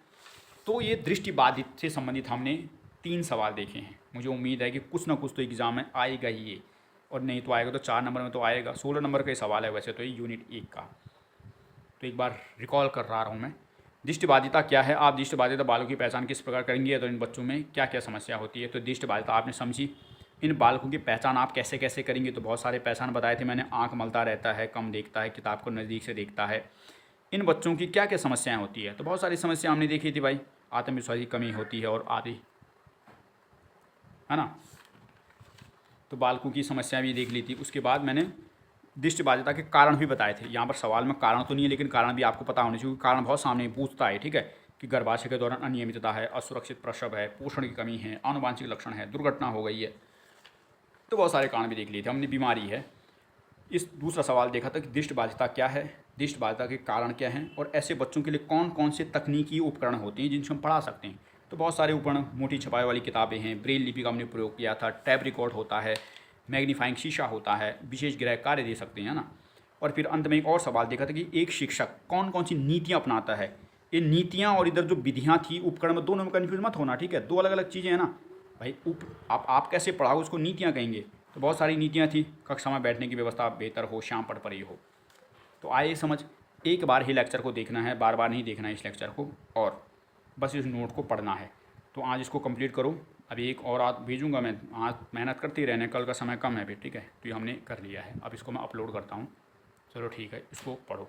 तो ये दृष्टिबाधित से संबंधित हमने 3 सवाल देखे हैं। मुझे उम्मीद है कि कुछ ना कुछ तो एग्ज़ाम में आएगा ही ये, और नहीं तो आएगा तो 4 नंबर में तो आएगा। 16 नंबर का ही सवाल है वैसे तो, ये यूनिट 1 का। तो एक बार रिकॉल कर रहा हूँ मैं। दृष्टिबाधिता क्या है, आप दृष्टिबाधिता बालों की पहचान किस प्रकार करेंगे, तो इन बच्चों में क्या क्या समस्या होती है। तो दृष्टिबाधिता आपने समझी। इन बालकों की पहचान आप कैसे कैसे करेंगे, तो बहुत सारे पहचान बताए थे मैंने। आँख मलता रहता है, कम देखता है, किताब को नज़दीक से देखता है। इन बच्चों की क्या क्या समस्याएं होती है, तो बहुत सारी समस्या हमने देखी थी भाई। आत्मविश्वास की कमी होती है और आदि, है ना। तो बालकों की समस्या भी देख ली थी। उसके बाद मैंने दृष्टिबाधिता के कारण भी बताए थे। यहाँ पर सवाल में कारण तो नहीं है लेकिन कारण भी आपको पता होने चाहिए, कारण बहुत सामने पूछता है, ठीक है। कि गर्भाशय के दौरान अनियमितता है, असुरक्षित प्रसव है, पोषण की कमी है, आनुवांशिक लक्षण है, दुर्घटना हो गई है। तो बहुत सारे कारण भी देख लिए थे हमने। बीमारी है। इस दूसरा सवाल देखा था कि दृष्टिबाधिता क्या है, दृष्टिबाधिता के कारण क्या हैं, और ऐसे बच्चों के लिए कौन कौन से तकनीकी उपकरण होते हैं जिनसे हम पढ़ा सकते हैं। तो बहुत सारे उपकरण, मोटी छपाई वाली किताबें हैं, ब्रेल लिपि का हमने प्रयोग किया था, टैब रिकॉर्ड होता है, मैग्नीफाइंग शीशा होता है, विशेष गृह कार्य दे सकते हैं ना। और फिर अंत में एक और सवाल देखा था कि एक शिक्षक कौन कौन सी नीतियाँ अपनाता है। ये नीतियाँ और इधर जो विधियाँ थी उपकरण में, दोनों में कन्फ्यूज मत होना, ठीक है। 2 अलग अलग चीज़ें हैं ना भाई। आप कैसे पढ़ाओ उसको नीतियाँ कहेंगे। तो बहुत सारी नीतियाँ थी। कक्षा में बैठने की व्यवस्था बेहतर हो, शाम पढ़ पड़ी हो। तो आइए समझ, एक बार ही लेक्चर को देखना है, बार बार नहीं देखना है इस लेक्चर को, और बस इस नोट को पढ़ना है। तो आज इसको कंप्लीट करो। अभी एक और आज भेजूंगा मैं, आज मेहनत करते रहने, कल का समय कम है फिर, ठीक है। तो ये हमने कर लिया है। अब इसको मैं अपलोड करता हूँ। चलो ठीक है, इसको पढ़ो।